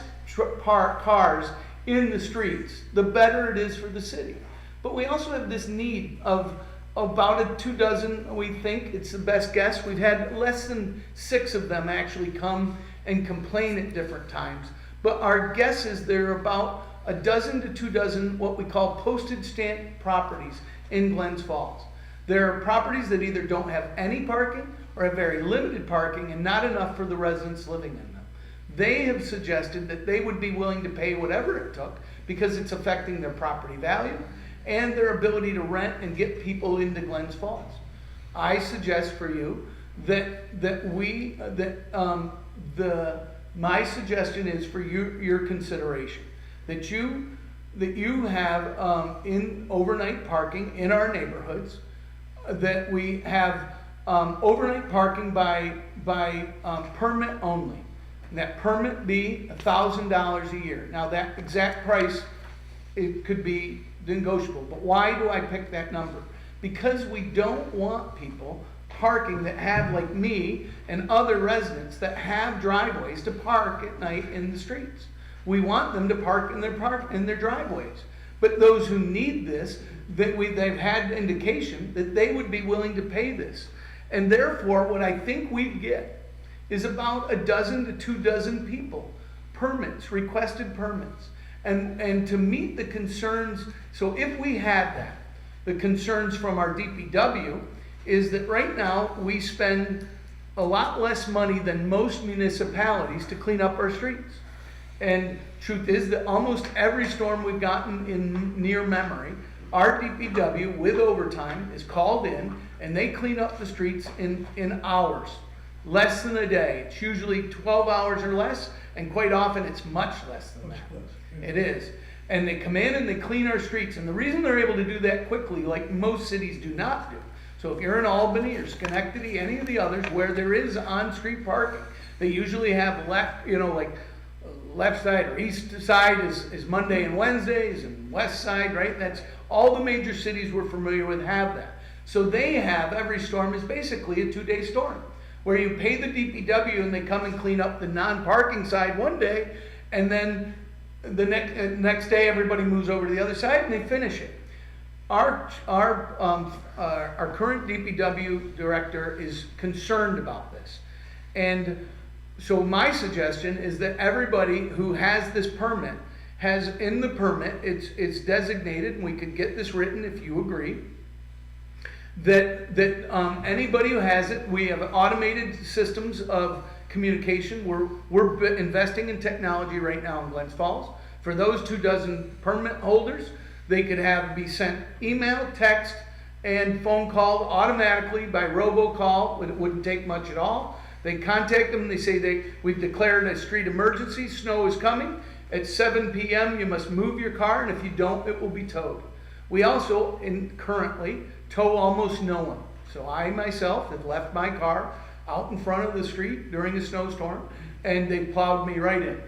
cars in the streets, the better it is for the city. But we also have this need of about 24, we think, it's the best guess. We've had less than 6 of them actually come and complain at different times. But our guess is there are about 12 to 24 what we call postage stamp properties in Glens Falls. There are properties that either don't have any parking or have very limited parking and not enough for the residents living in them. They have suggested that they would be willing to pay whatever it took because it's affecting their property value and their ability to rent and get people into Glens Falls. I suggest for you my suggestion is for your consideration that you have in overnight parking in our neighborhoods, that we have overnight parking by permit only. And that permit be $1,000 a year. Now that exact price, it could be negotiable. But why do I pick that number? Because we don't want people parking that have, like me and other residents that have driveways, to park at night in the streets. We want them to park in their driveways. But those who need this, they've had indication that they would be willing to pay this. And therefore, what I think we'd get is about 12 to 24 people, requested permits. And to meet the concerns, so if we had that, the concerns from our DPW is that right now we spend a lot less money than most municipalities to clean up our streets. And truth is that almost every storm we've gotten in near memory, our DPW with overtime is called in and they clean up the streets in hours, less than a day. It's usually 12 hours or less, and quite often it's much less than that. It is. And they come in and they clean our streets. And the reason they're able to do that quickly, like most cities do not do. So if you're in Albany or Schenectady, any of the others where there is on-street parking, they usually have left side or east side is Monday and Wednesdays, and west side, right? That's All the major cities we're familiar with have that. So they have, every storm is basically a 2-day storm, where you pay the DPW and they come and clean up the non-parking side one day, and then the next day everybody moves over to the other side and they finish it. Our current DPW director is concerned about this. And so my suggestion is that everybody who has this permit has in the permit, it's designated, and we could get this written if you agree, that anybody who has it, we have automated systems of communication. We're investing in technology right now in Glens Falls. For those 24 permit holders, they could be sent email, text, and phone call automatically by robocall. It wouldn't take much at all. They contact them, they say we've declared a street emergency, snow is coming. At 7 p.m. you must move your car, and if you don't, it will be towed. We also currently tow almost no one. So I myself have left my car out in front of the street during a snowstorm, and they plowed me right in.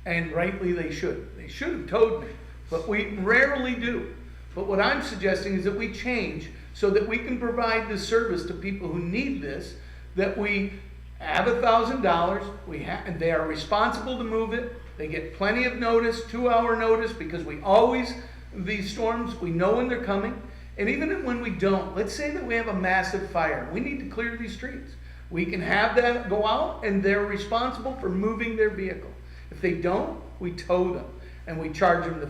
And rightly they should. They should have towed me, but we rarely do. But what I'm suggesting is that we change so that we can provide this service to people who need this, that we have $1,000, and they are responsible to move it. They get plenty of notice, 2-hour notice, because these storms, we know when they're coming. And even when we don't, let's say that we have a massive fire, we need to clear these streets. We can have that go out, and they're responsible for moving their vehicle. If they don't, we tow them, and we charge them the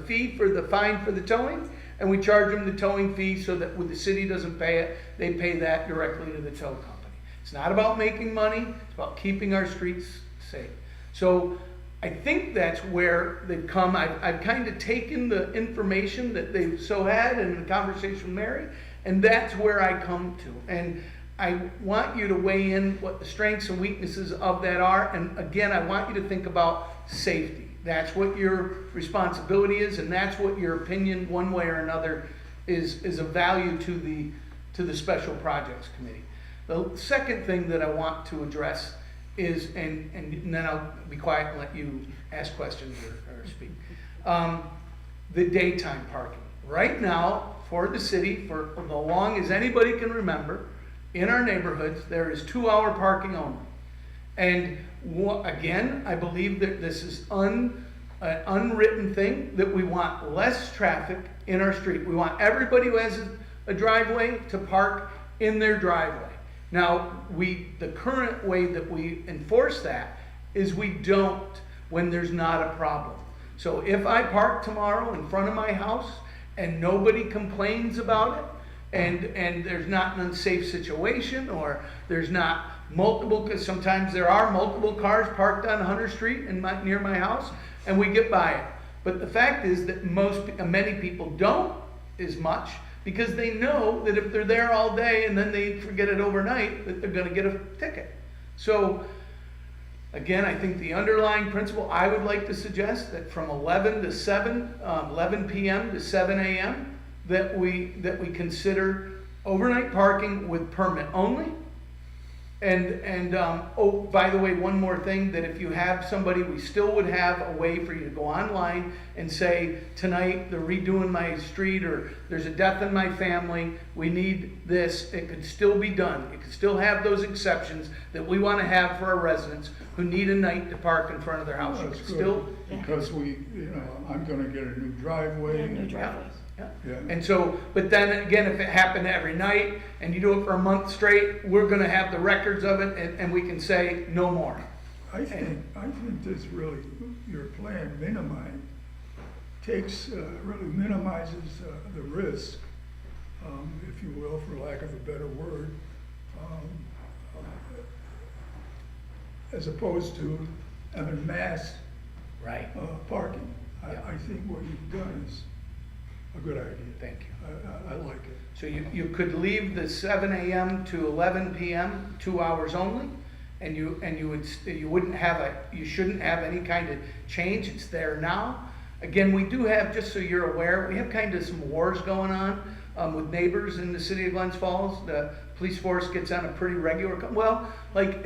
fine for the towing, and we charge them the towing fee so that when the city doesn't pay it, they pay that directly to the tow company. It's not about making money, it's about keeping our streets safe. So I think that's where they've come. I've kind of taken the information that they've had in the conversation with Mary, and that's where I come to. And I want you to weigh in what the strengths and weaknesses of that are. And again, I want you to think about safety. That's what your responsibility is, and that's what your opinion, one way or another, is of value to the Special Projects Committee. The second thing that I want to address is, and then I'll be quiet and let you ask questions or speak. The daytime parking. Right now, for the city, for as long as anybody can remember, in our neighborhoods, there is 2-hour parking only. And again, I believe that this is an unwritten thing, that we want less traffic in our street. We want everybody who has a driveway to park in their driveway. Now, the current way that we enforce that is we don't when there's not a problem. So if I park tomorrow in front of my house and nobody complains about it, and there's not an unsafe situation, or there's not multiple, because sometimes there are multiple cars parked on Hunter Street near my house, and we get by it. But the fact is that many people don't as much, because they know that if they're there all day and then they forget it overnight, that they're going to get a ticket. So again, I think the underlying principle, I would like to suggest that from 11 p.m. to 7 a.m., that we consider overnight parking with permit only. And oh, by the way, one more thing, that if you have somebody, we still would have a way for you to go online and say, tonight they're redoing my street, or there's a death in my family, we need this. It could still be done. It could still have those exceptions that we want to have for our residents who need a night to park in front of their house. That's good, Still, because I'm gonna get a new driveway. New driveway. yeah. Yeah. And so, but then again, if it happened every night and you do it for a month straight, we're gonna have the records of it, and we can say no more. I think this really, your plan really minimizes the risk, if you will, for lack of a better word, as opposed to having mass Right. parking. Yeah. I think what you've done is a good idea. Thank you. I like it. So you could leave the 7 a.m. to 11 p.m., 2 hours only, and you shouldn't have any kind of change. It's there now. Again, we do have, just so you're aware, we have kind of some wars going on with neighbors in the city of Glens Falls. The police force gets on a pretty regular, well, like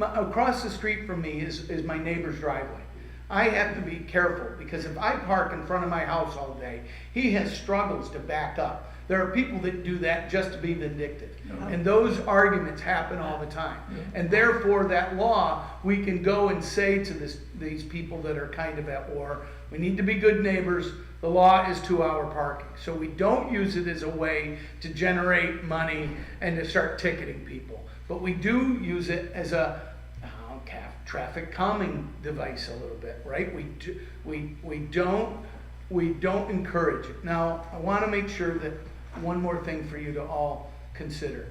across the street from me is my neighbor's driveway. I have to be careful, because if I park in front of my house all day, he has struggles to back up. There are people that do that just to be vindictive. And those arguments happen all the time. And therefore, that law, we can go and say to these people that are kind of at war, we need to be good neighbors. The law is 2-hour parking. So we don't use it as a way to generate money and to start ticketing people. But we do use it as a traffic calming device a little bit, right? We don't encourage it. Now, I want to make sure that one more thing for you to all consider.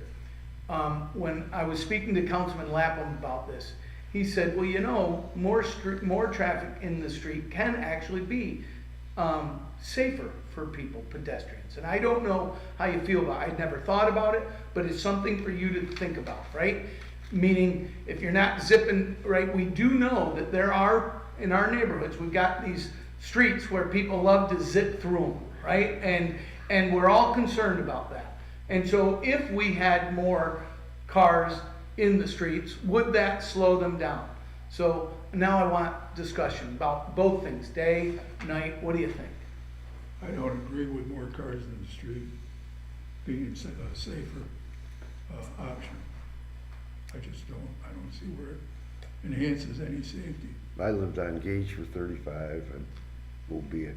When I was speaking to Councilman Lapham about this, he said, well, you know, more traffic in the street can actually be safer for people, pedestrians. And I don't know how you feel about it. I'd never thought about it, but it's something for you to think about, right? Meaning, if you're not zipping, right, we do know that there are, in our neighborhoods, we've got these streets where people love to zip through them, right? And we're all concerned about that. And so if we had more cars in the streets, would that slow them down? So now I want discussion about both things, day, night, what do you think? I don't agree with more cars in the street being a safer option. I just don't, I don't see where it enhances any safety. I lived on Gage for 35 and will be at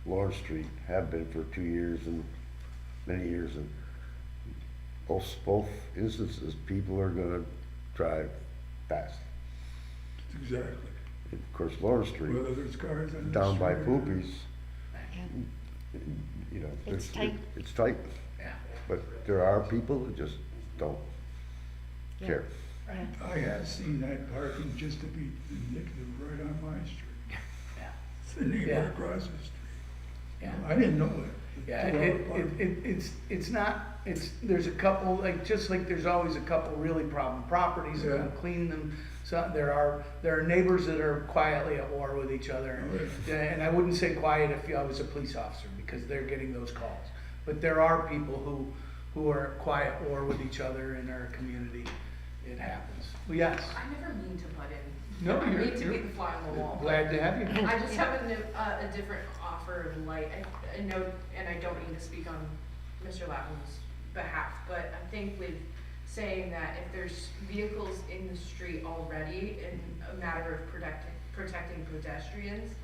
Lawrence Street, have been for 2 years and many years, and both instances, people are gonna drive fast. Exactly. And of course, Lawrence Street, Whether there's cars on the down by street or- Poopies, you know, It's tight. It's tight, Yeah. but there are people that just don't Yeah. care. I have seen that parking just to be vindictive right on my street. Yeah. It's the neighbor Yeah. across the street. Yeah. I didn't know that. Yeah, it's not, there's a couple, like, just like there's always a couple really problem properties, and Yeah. we'll clean them. So there are neighbors that are quietly at war with each other. Oh, yeah. And I wouldn't say quiet if I was a police officer, because they're getting those calls. But there are people who are at quiet war with each other in our community. It happens. Well, yes, I never mean to butt in. No, I you're- mean to you're- be the fly on the wall. glad to have you. I just have a different offer of light. I know, and I don't mean to speak on Mr. Lapham's behalf, but I think with saying that if there's vehicles in the street already, in a matter of protecting pedestrians,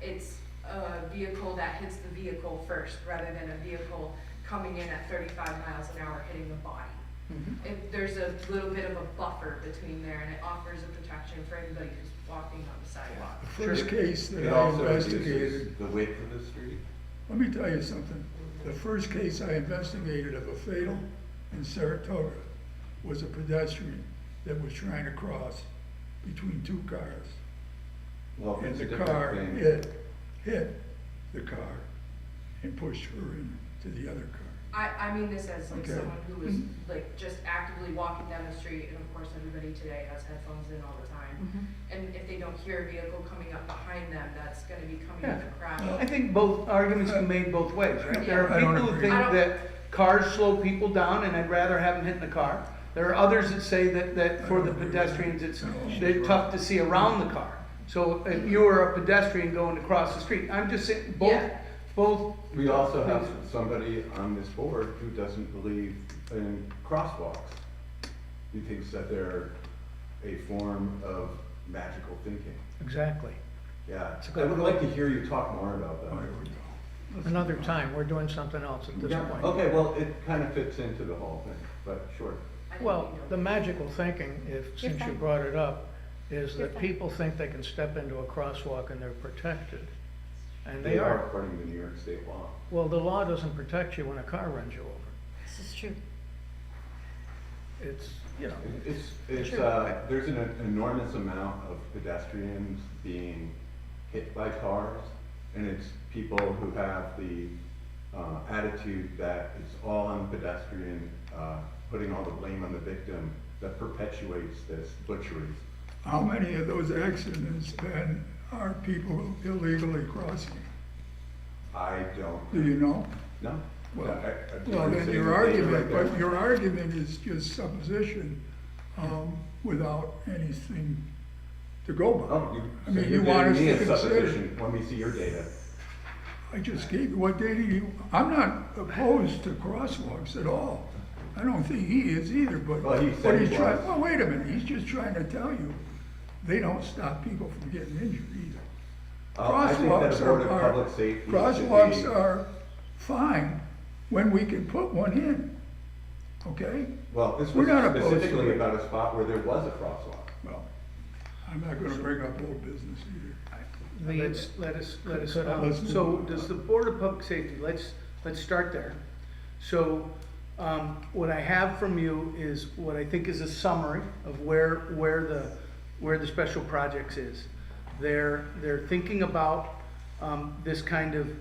it's a vehicle that hits the vehicle first, rather than a vehicle coming in at 35 miles an hour hitting the body. If there's a little bit of a buffer between there, and it offers a protection for anybody who's walking on the sidewalk. The first case that It I also investigated, reduces the width of the street. let me tell you something. The first case I investigated of a fatal in Saratoga was a pedestrian that was trying to cross between two cars. Well, And it's a the different car thing. hit the car and pushed her into the other car. I mean this as like Okay. someone who was like just actively walking down the street, and of course everybody today has headphones in all the time. And if they don't hear a vehicle coming up behind them, that's gonna be coming in a crowd. I think both arguments can be made both ways, right? There are I don't people who agree. think I don't- that cars slow people down, and I'd rather have them hit in the car. There are others that say that for the pedestrians, they're tough to see around the car. So if you were a pedestrian going across the street, I'm just saying, Yeah. both. We also have somebody on this board who doesn't believe in crosswalks. He thinks that they're a form of magical thinking. Exactly. Yeah, It's a I good would point. like to hear you talk more about Oh, that. here we go. Another time, we're doing something else at this Yeah, point. okay, well, it kind of fits into the whole thing, but sure. I didn't Well, mean to- the magical thinking, since you fine. brought it up, is You're that fine. people think they can step into a crosswalk and they're protected. And They they are are. according to New York State law. Well, the law doesn't protect you when a car runs you over. This is true. It's, you know, It's, True. there's an enormous amount of pedestrians being hit by cars, and it's people who have the attitude that it's all on the pedestrian, putting all the blame on the victim, that perpetuates this butchery. How many of those accidents then are people illegally crossing? I don't, Do you know? no. Well, I well, then say your the data argument, right there. but your argument is just supposition, without anything to go by. Oh, I mean, you want us to consider. Supposition, let me see your data. I just gave you, what data you, I'm not opposed to crosswalks at all. I don't think he is either, but, Well, he but said he's he trying, was. well, wait a minute, he's just trying to tell you, they don't stop people from getting injured either. I think that Crosswalks a board of are, public safety should be. crosswalks are fine when we can put one in, okay? Well, this We're was not opposed to specifically it. about a spot where there was a crosswalk. Well, I'm not gonna bring up old business either. Let us, Let's move so on. does the Board of Public Safety, let's start there. So, what I have from you is what I think is a summary of where the special projects is. They're thinking about, this kind of,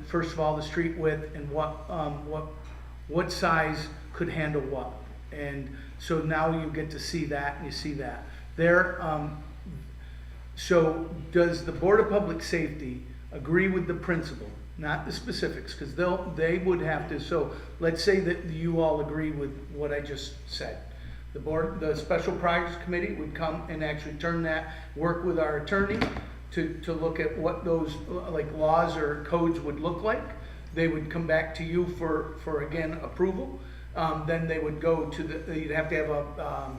first of all, the street width and what size could handle what. And so now you get to see that, and you see that. So does the Board of Public Safety agree with the principle, not the specifics, because they would have to, so let's say that you all agree with what I just said. The Special Projects Committee would come and actually turn that, work with our attorney to look at what those, like, laws or codes would look like. They would come back to you for again, approval. Then they would go to you'd have to have a,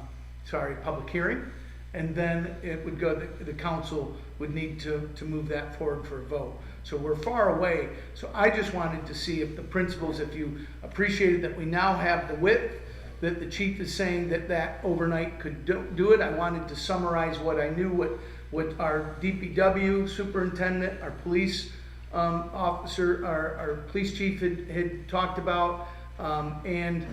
public hearing. And then it would go, the council would need to move that forward for a vote. So we're far away. So I just wanted to see if the principals, if you appreciated that we now have the width, that the chief is saying that overnight could do it. I wanted to summarize what I knew, what our DPW superintendent, our police officer, our police chief had talked about, and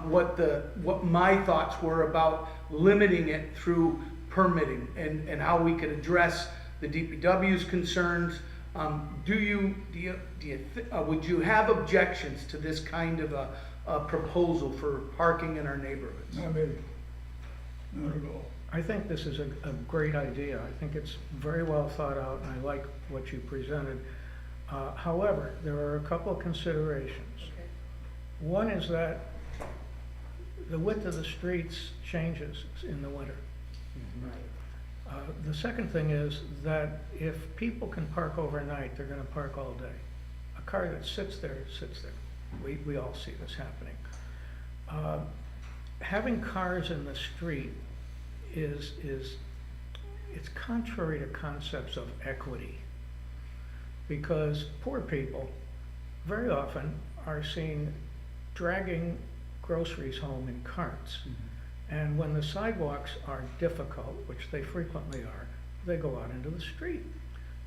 what my thoughts were about limiting it through permitting and how we could address the DPW's concerns. Would you have objections to this kind of a proposal for parking in our neighborhoods? Not me, not at all. I think this is a great idea. I think it's very well thought out, and I like what you presented. However, there are a couple of considerations. One is that the width of the streets changes in the winter. The second thing is that if people can park overnight, they're gonna park all day. A car that sits there, sits there. We all see this happening. Having cars in the street it's contrary to concepts of equity. Because poor people very often are seen dragging groceries home in carts. And when the sidewalks are difficult, which they frequently are, they go out into the street.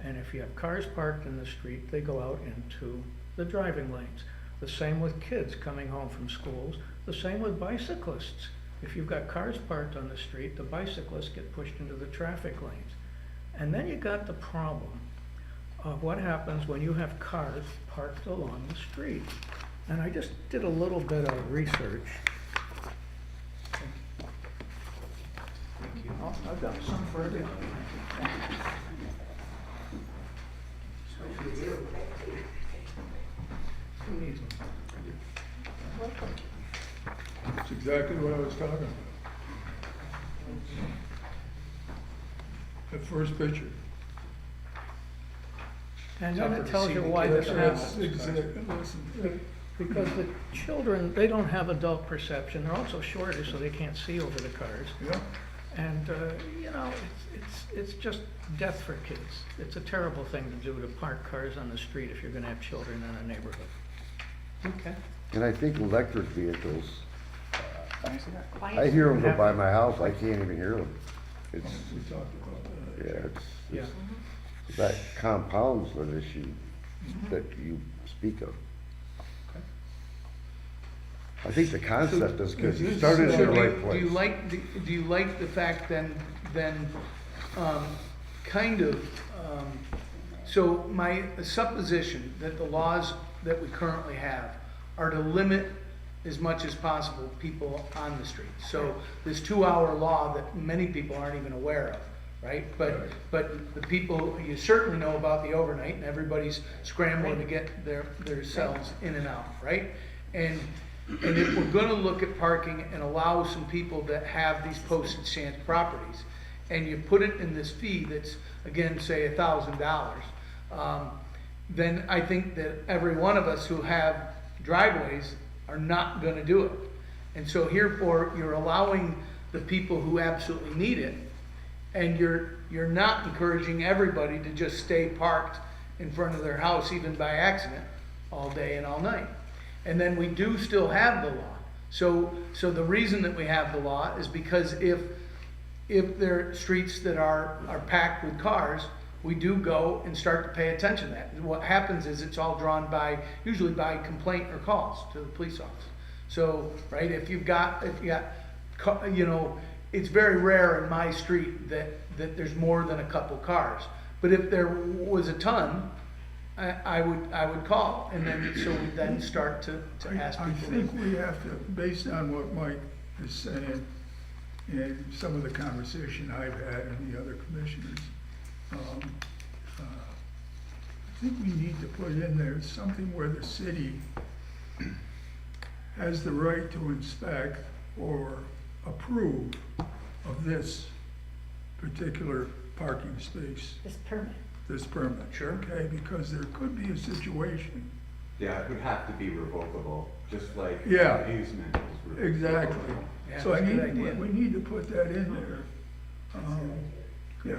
And if you have cars parked in the street, they go out into the driving lanes. The same with kids coming home from schools, the same with bicyclists. If you've got cars parked on the street, the bicyclists get pushed into the traffic lanes. And then you got the problem of what happens when you have cars parked along the street. And I just did a little bit of research. I've got some for everybody. Who needs them? That's exactly what I was talking about. The first picture. And then Tougher it to tells see you the why kids this That's happens. exactly, listen, Because the children, they don't have adult perception. They're also shorter, so they can't see over the cars. yeah, And, it's just death for kids. It's a terrible thing to do, to park cars on the street if you're gonna have children in a neighborhood. Okay. And I think electric vehicles, Quiet. I hear them go by my house, I can't even hear them. It's, we talked about that. yeah, Yeah. that compounds an issue that you speak of. I think the concept is good, you started in So the right do place. you like the fact then, kind of, so my supposition that the laws that we currently have are to limit as much as possible people on the street. So this 2-hour law that many people aren't even aware of, right? But the people, you certainly know about the overnight, and everybody's scrambling to get their selves in and out, right? And if we're gonna look at parking and allow some people that have these postage stamp properties, and you put it in this fee that's, again, say $1,000, then I think that every one of us who have driveways are not gonna do it. And so herefore, you're allowing the people who absolutely need it, and you're not encouraging everybody to just stay parked in front of their house, even by accident, all day and all night. And then we do still have the law. So the reason that we have the law is because if there are streets that are packed with cars, we do go and start to pay attention to that. And what happens is it's all drawn usually by complaint or calls to the police officer. So, right, if you got, you know, it's very rare in my street that there's more than a couple cars. But if there was a ton, I would call, and then, so we then start to ask people. I think we have to, based on what Mike is saying, and some of the conversation I've had and the other commissioners, I think we need to put in there something where the city has the right to inspect or approve of this particular parking space, This permit. this permit. Sure. Okay, because there could be a situation. Yeah, it would have to be revocable, just like Yeah. an easement is revocable. Exactly. Yeah, So I that's a need, good idea. we need to put that in there. Yeah.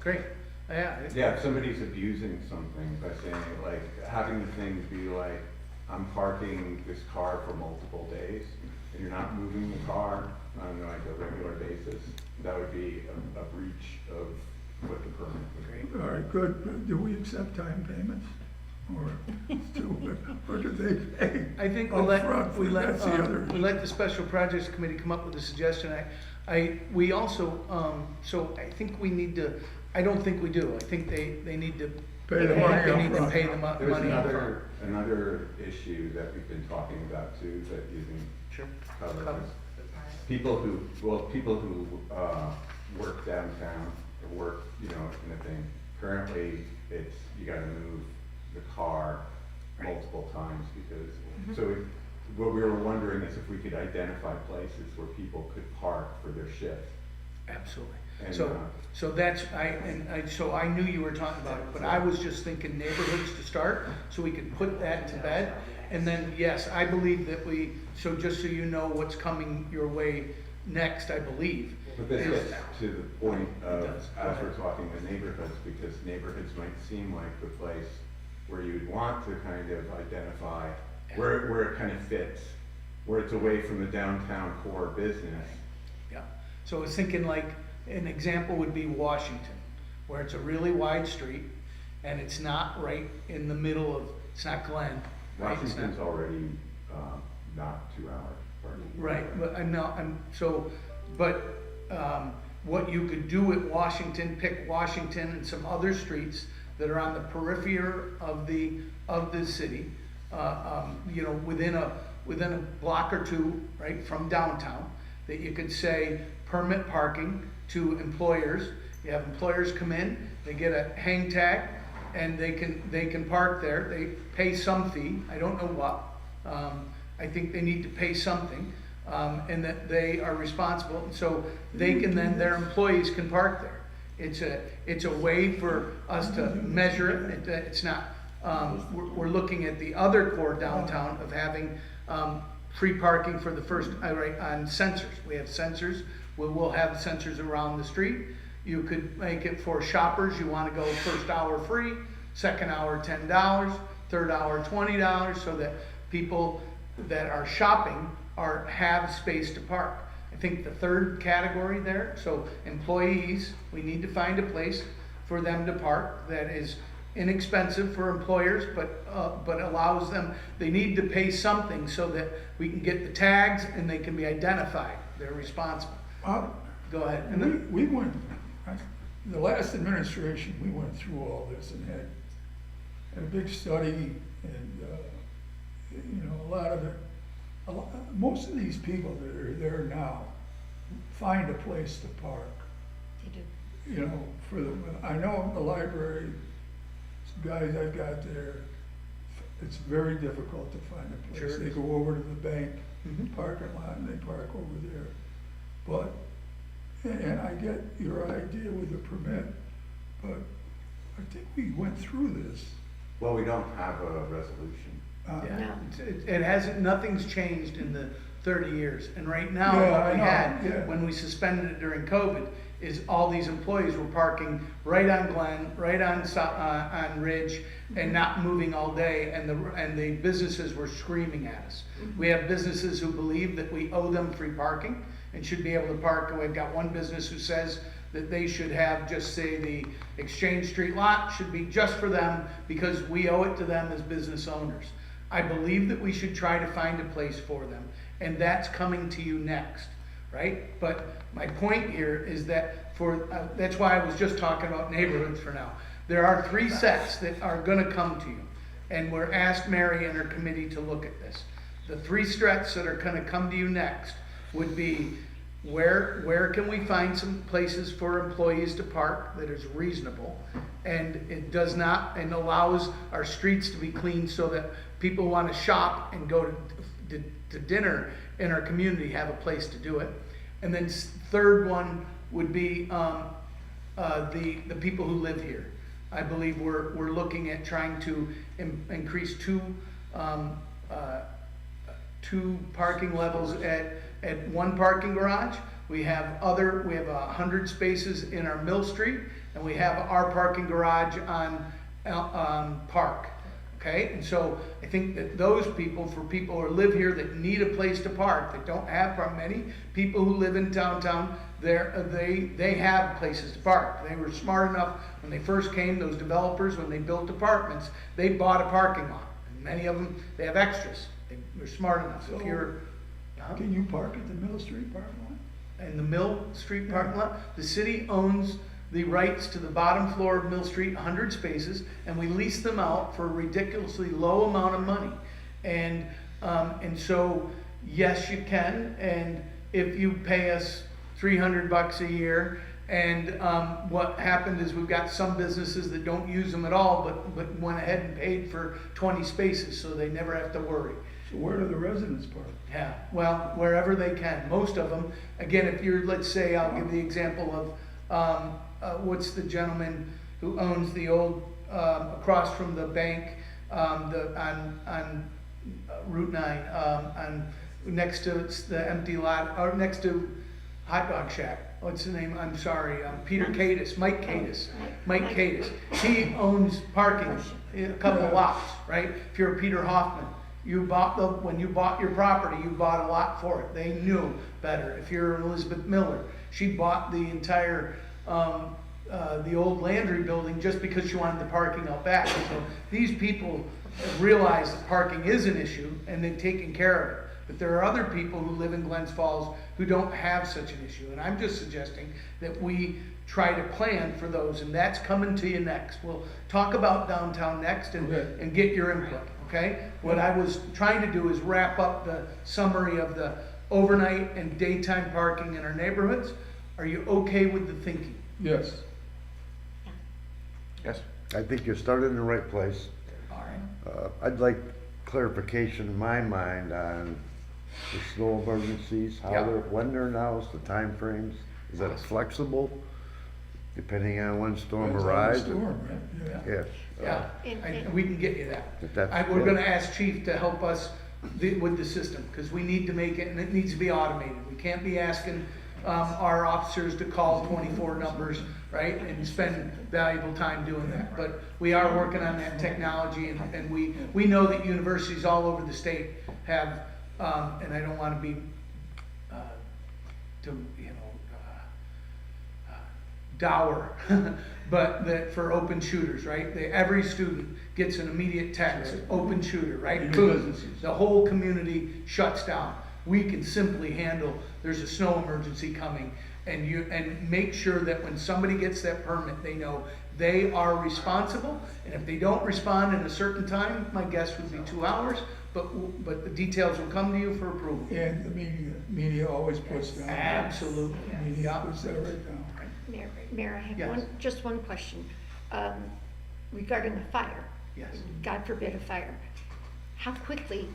Great, yeah. Yeah, if somebody's abusing something by saying, like, having the thing be like, I'm parking this car for multiple days, and you're not moving the car on like a regular basis, that would be a breach of what the permit would be. All right, good. Do we accept time payments? Or do they pay I think upfront? That's the other. we let the special projects committee come up with a suggestion. We also, so I think we need to, I don't think we do. I think they need to. Pay the money They need to upfront. pay the There's money upfront. another issue that we've been talking about too, that you can Sure. cover. Cover. People who work downtown or work, you know, in a thing, currently it's, you gotta move the car multiple times because, so what we were wondering is if we could identify places where people could park for their shift. Absolutely. And, So that's, so I knew you were talking about it, but I was just thinking neighborhoods to start, so we could put that to bed. And then, yes, I believe that so just so you know what's coming your way next, I believe. But this is- gets to the point of, It does. Go as ahead. we're talking with neighborhoods, because neighborhoods might seem like the place where you'd want to kind of identify where it kind of fits, where it's away from the downtown core business. Yeah, so I was thinking like, an example would be Washington, where it's a really wide street, and it's not right in the middle of, it's not Glen. Right, It's not- Washington's already, not 2 hours parking. Right, but what you could do at Washington, pick Washington and some other streets that are on the periphery of the city, you know, within a block or two, right, from downtown, that you could say permit parking to employers. You have employers come in, they get a hang tag, and they can park there. They pay some fee, I don't know what. I think they need to pay something, and that they are responsible, and so they can then, their employees can park there. It's a way for us to measure it. It's not, we're looking at the other core downtown of having, free parking for the first, right, on sensors. We have sensors, we'll have sensors around the street. You could make it for shoppers, you wanna go first hour free, second hour $10, third hour $20, so that people that are shopping have space to park. I think the third category there, so employees, we need to find a place for them to park that is inexpensive for employers, but allows them, they need to pay something so that we can get the tags and they can be identified, they're responsible. Go ahead. And then, We went, the last administration, we went through all this and had a big study and, you know, a lot of it, most of these people that are there now find a place to park. They do. You know, I know the library, some guys I've got there, it's very difficult to find a place. Sure it They is. go over to the bank Mhm. parking lot and they park over there. But And I get your idea with the permit, but I think we went through this. Well, we don't have a resolution. Yeah, No. it hasn't, nothing's changed in the 30 years. And right now, Yeah, what I we know, had, yeah. when we suspended it during COVID, is all these employees were parking right on Glen, right on, on Ridge, and not moving all day, and the businesses were screaming at us. We have businesses who believe that we owe them free parking and should be able to park. We've got one business who says that they should have, just say, the Exchange Street lot should be just for them because we owe it to them as business owners. I believe that we should try to find a place for them, and that's coming to you next, right? But my point here is that that's why I was just talking about neighborhoods for now. There are 3 sets that are gonna come to you, and we're asked Mary and her committee to look at this. The 3 sets that are gonna come to you next would be, where can we find some places for employees to park that is reasonable, and it does not, and allows our streets to be clean so that people wanna shop and go to dinner in our community, have a place to do it. And then third one would be the people who live here. I believe we're looking at trying to increase 2 parking levels at 1 parking garage. We have 100 spaces in our Mill Street, and we have our parking garage on Park. Okay, and so I think that those people, for people who live here that need a place to park, that don't have many people who live in downtown, they have places to park. They were smart enough when they first came, those developers, when they built apartments, they bought a parking lot. And many of them, they have extras. They're smart enough. So if you're, Can you park at the Middle Street parking lot? in the Mill Street parking lot, the city owns the rights to the bottom floor of Mill Street, 100 spaces, and we lease them out for a ridiculously low amount of money. And so, yes, you can, and if you pay us $300 a year, and what happened is we've got some businesses that don't use them at all, but went ahead and paid for 20 spaces, so they never have to worry. So where do the residents park? Yeah, well, wherever they can. Most of them, again, if you're, let's say, I'll give the example of, what's the gentleman who owns the old, across from the bank, on Route 9, next to the empty lot, or next to Hot Dog Shack. What's the name? I'm sorry, Peter Cadis, Mike Cadis. Mike Cadis. He owns parking, a couple of lots, right? If you're Peter Hoffman, when you bought your property, you bought a lot for it. They knew better. If you're Elizabeth Miller, she bought the entire, the old Landry building just because she wanted the parking out back. So these people have realized that parking is an issue and they've taken care of it. But there are other people who live in Glens Falls who don't have such an issue. And I'm just suggesting that we try to plan for those, and that's coming to you next. We'll talk about downtown next and get your input, okay? What I was trying to do is wrap up the summary of the overnight and daytime parking in our neighborhoods. Are you okay with the thinking? Yes. Yes. I think you started in the right place. All right. I'd like clarification in my mind on the snow emergencies, when they're announced, the timeframes. Is that flexible, depending on when storm Depends on the arrives? storm, right? Yeah. Yes. Yeah, we can get you that. If that's- We're gonna ask Chief to help us with the system, because we need to make it, and it needs to be automated. We can't be asking our officers to call 24 numbers, right, and spend valuable time doing that. But we are working on that technology, and we know that universities all over the state have, and I don't wanna be, dour, but that for open shooters, right? Every student gets an immediate text, open shooter, right? Boom, the whole community shuts down. We can simply handle, there's a snow emergency coming, and make sure that when somebody gets that permit, they know they are responsible, and if they don't respond in a certain time, my guess would be 2 hours, but the details will come to you for approval. And the media always puts down. Absolutely. The media puts that right down. Mayor, I have Yes. just one question. Regarding a fire. Yes. God forbid a fire. How quickly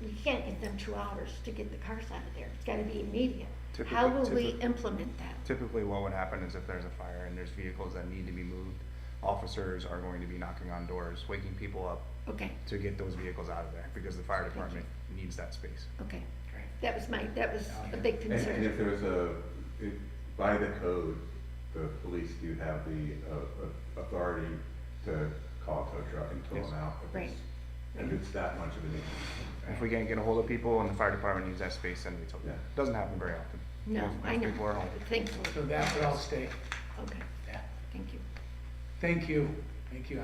we can't give them 2 hours to get the cars out of there. It's gotta be immediate. How will we Typically- implement that? Typically, what would happen is if there's a fire and there's vehicles that need to be moved, officers are going to be knocking on doors, waking people up Okay, to get those vehicles out of there, because the fire department needs that space. okay. That was a big And concern. if there's by the code, the police do have the authority to call a tow truck and tow them out. Right. If it's that much of an issue. If we can't get a hold of people and the fire department needs that space, then we tow them. Yeah. Doesn't happen very often. No, Most I know. people are home. So Thankfully. that would all stay. Okay, Yeah. thank you. Thank you, thank you.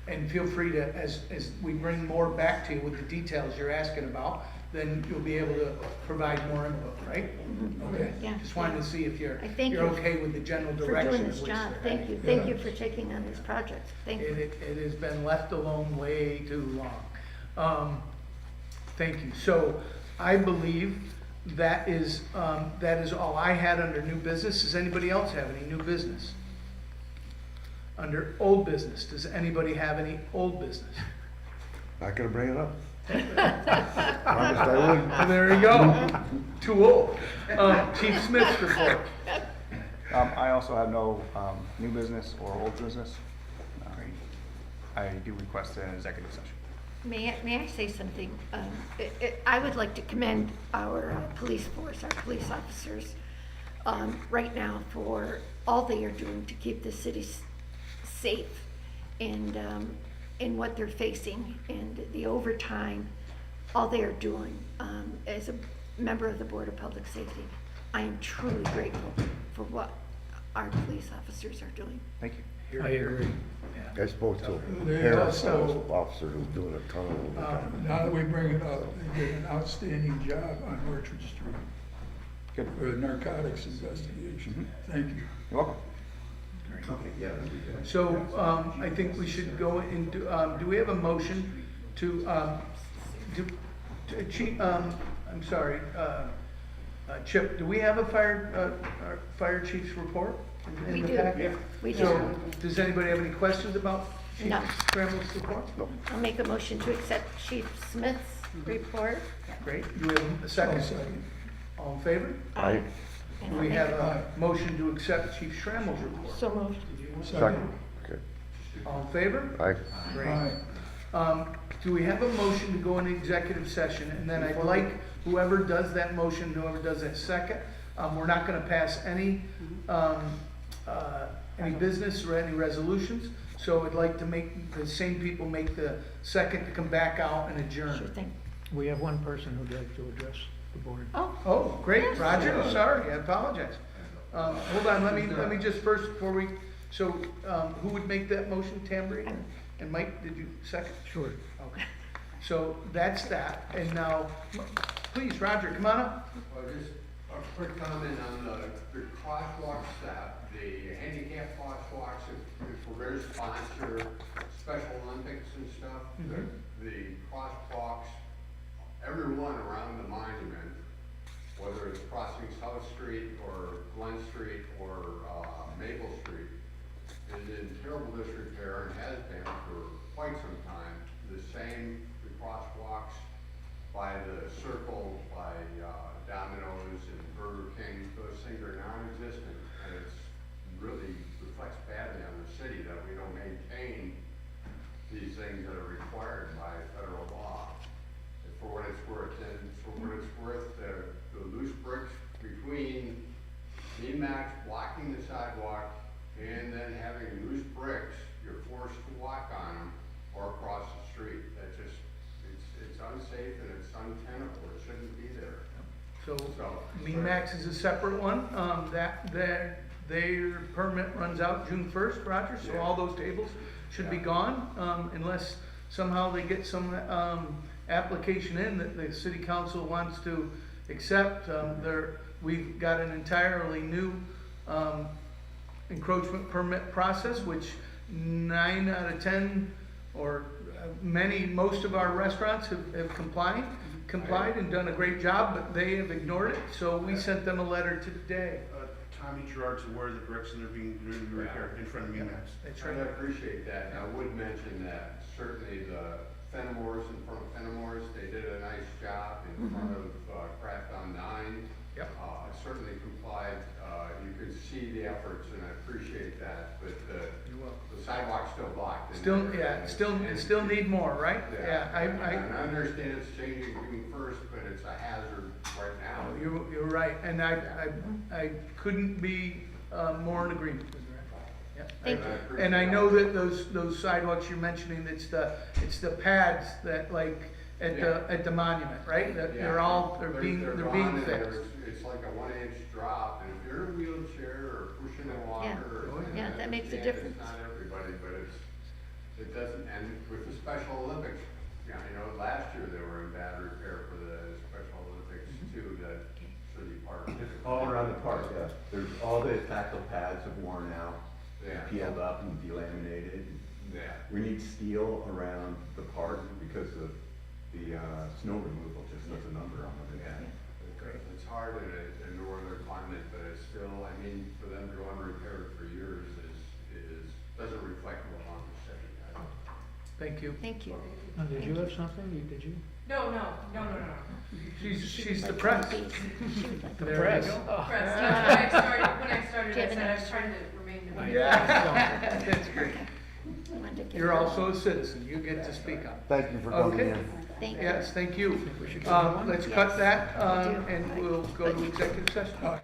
And feel free to, as we bring more back to you with the details you're asking about, then you'll be able to provide more input, right? Okay, Yeah. just wanted to see if you're, I thank you're you okay with the general For direction doing in this which job, they're thank heading. you, thank you for taking on this project, thank you. It has been left alone way too long. Thank you. So I believe that is all I had under new business. Does anybody else have any new business? Under old business, does anybody have any old business? Not gonna bring it up. Promised I wouldn't. Well, there you go. Too old. Chief Smith's report. I also have no, new business or old business. I do request an executive session. May I say something? I would like to commend our police force, our police officers, right now for all they are doing to keep the city safe and in what they're facing and the overtime, all they are doing. As a member of the Board of Public Safety, I am truly grateful for what our police officers are doing. Thank you. I agree. Yeah. I spoke to They a Harris also- officer who's doing a ton of overtime. Now that we bring it up, they did an outstanding job on Orchard Street Good. for the narcotics investigation. Thank you. You're welcome. Okay, yeah, that'd be good. So, I think we should go into, do we have a motion to Chief, I'm sorry, Chip, do we have a our fire chief's report? in We the do. packet? We do. So, does anybody have any questions about Chief No. Scramble's report? I'll make a motion to accept Chief Smith's report. Great, do we have a I'll second? second. All in favor? I, And Do I'll we make have a- a motion to accept Chief Scramble's report? So moved. second, okay, All in favor? I, Great. Aye. Do we have a motion to go into executive session? And then I'd like whoever does that motion, whoever does that second, we're not gonna pass any business or any resolutions. So I'd like to make, the same people make the second to come back out and Sure adjourn. thing. We have one person who'd like to address the board. Oh, Oh, great, Roger, sorry, I apologize. Hold on, let me just first, before we, so, who would make that motion, Tambourine? And Mike, did you second? Sure. Okay, so that's that, and now, please, Roger, come on up. Just a quick comment on the crosswalk stop, the handicap crosswalks, if we're gonna sponsor Special Olympics and stuff, the crosswalks, everyone around the monument, whether it's crossing South Street or Glen Street or Maple Street, is in terrible disrepair and has been for quite some time. The crosswalks by the Circle, by Domino's and Burger King, those things are non-existent, and it's really reflects badly on the city that we don't maintain these things that are required by federal law. And for what it's worth, the loose bricks between Max blocking the sidewalk and then having loose bricks, you're forced to walk on them or across the street. That just, it's unsafe and it's untenable. It shouldn't be there. So, So- Max is a separate one, their permit runs out June 1st, Roger, so all those tables should be gone, unless somehow they get some, application in that the city council wants to accept. We've got an entirely new, encroachment permit process, which 9 out of 10, or most of our restaurants have complied and done a great job, but they have ignored it, so we sent them a letter today. Tommy Gerard's aware of the bricks and they're being repaired in front of me, Max. That's And I right. appreciate that, and I would mention that certainly the Fenimores, in front of Fenimores, they did a nice job in front of Craft on Nine Yep. Certainly complied, you could see the efforts, and I appreciate that, but You're welcome. the sidewalk's still blocked. in Still, there, yeah, and still, it's- it still need more, right? Yeah, And I understand it's changing June first, but it's a hazard right now. You're right, and I couldn't be more in agreement with you. Yeah. Thank And I you. appreciate And I know all that those sidewalks you're mentioning, it's the pads that like at the monument, right? That Yeah. they're being gone, being and fixed. It's like a 1-inch drop, and if you're in a wheelchair or pushing a walker or. Yeah, that makes a I understand difference. It's not everybody, but it doesn't, and with the Special Olympics, yeah, I know last year they were in bad repair for the Special Olympics too, that city park. All around the park, yeah. There's, all the tactile pads have worn out, Yeah. peeled up and delaminated. Yeah. We need steel around the park because of the snow removal just puts a number on it. Yeah. It's hard in a northern climate, but it's still, I mean, for them to go unrepaired for years doesn't reflect what on the city. Thank you. Thank you. Did you have something? Did you? No. She's the press. She would like to- There you press. go. Press. When I started, Do you I have said an I was trying to remain the. Yeah, that's great. I wanted to give You're her- also a citizen, you get to speak up. Thank you for coming Okay. in. Thank you. Yes, thank you. we should go on? Let's cut Yes, that, I do. and we'll go to executive session.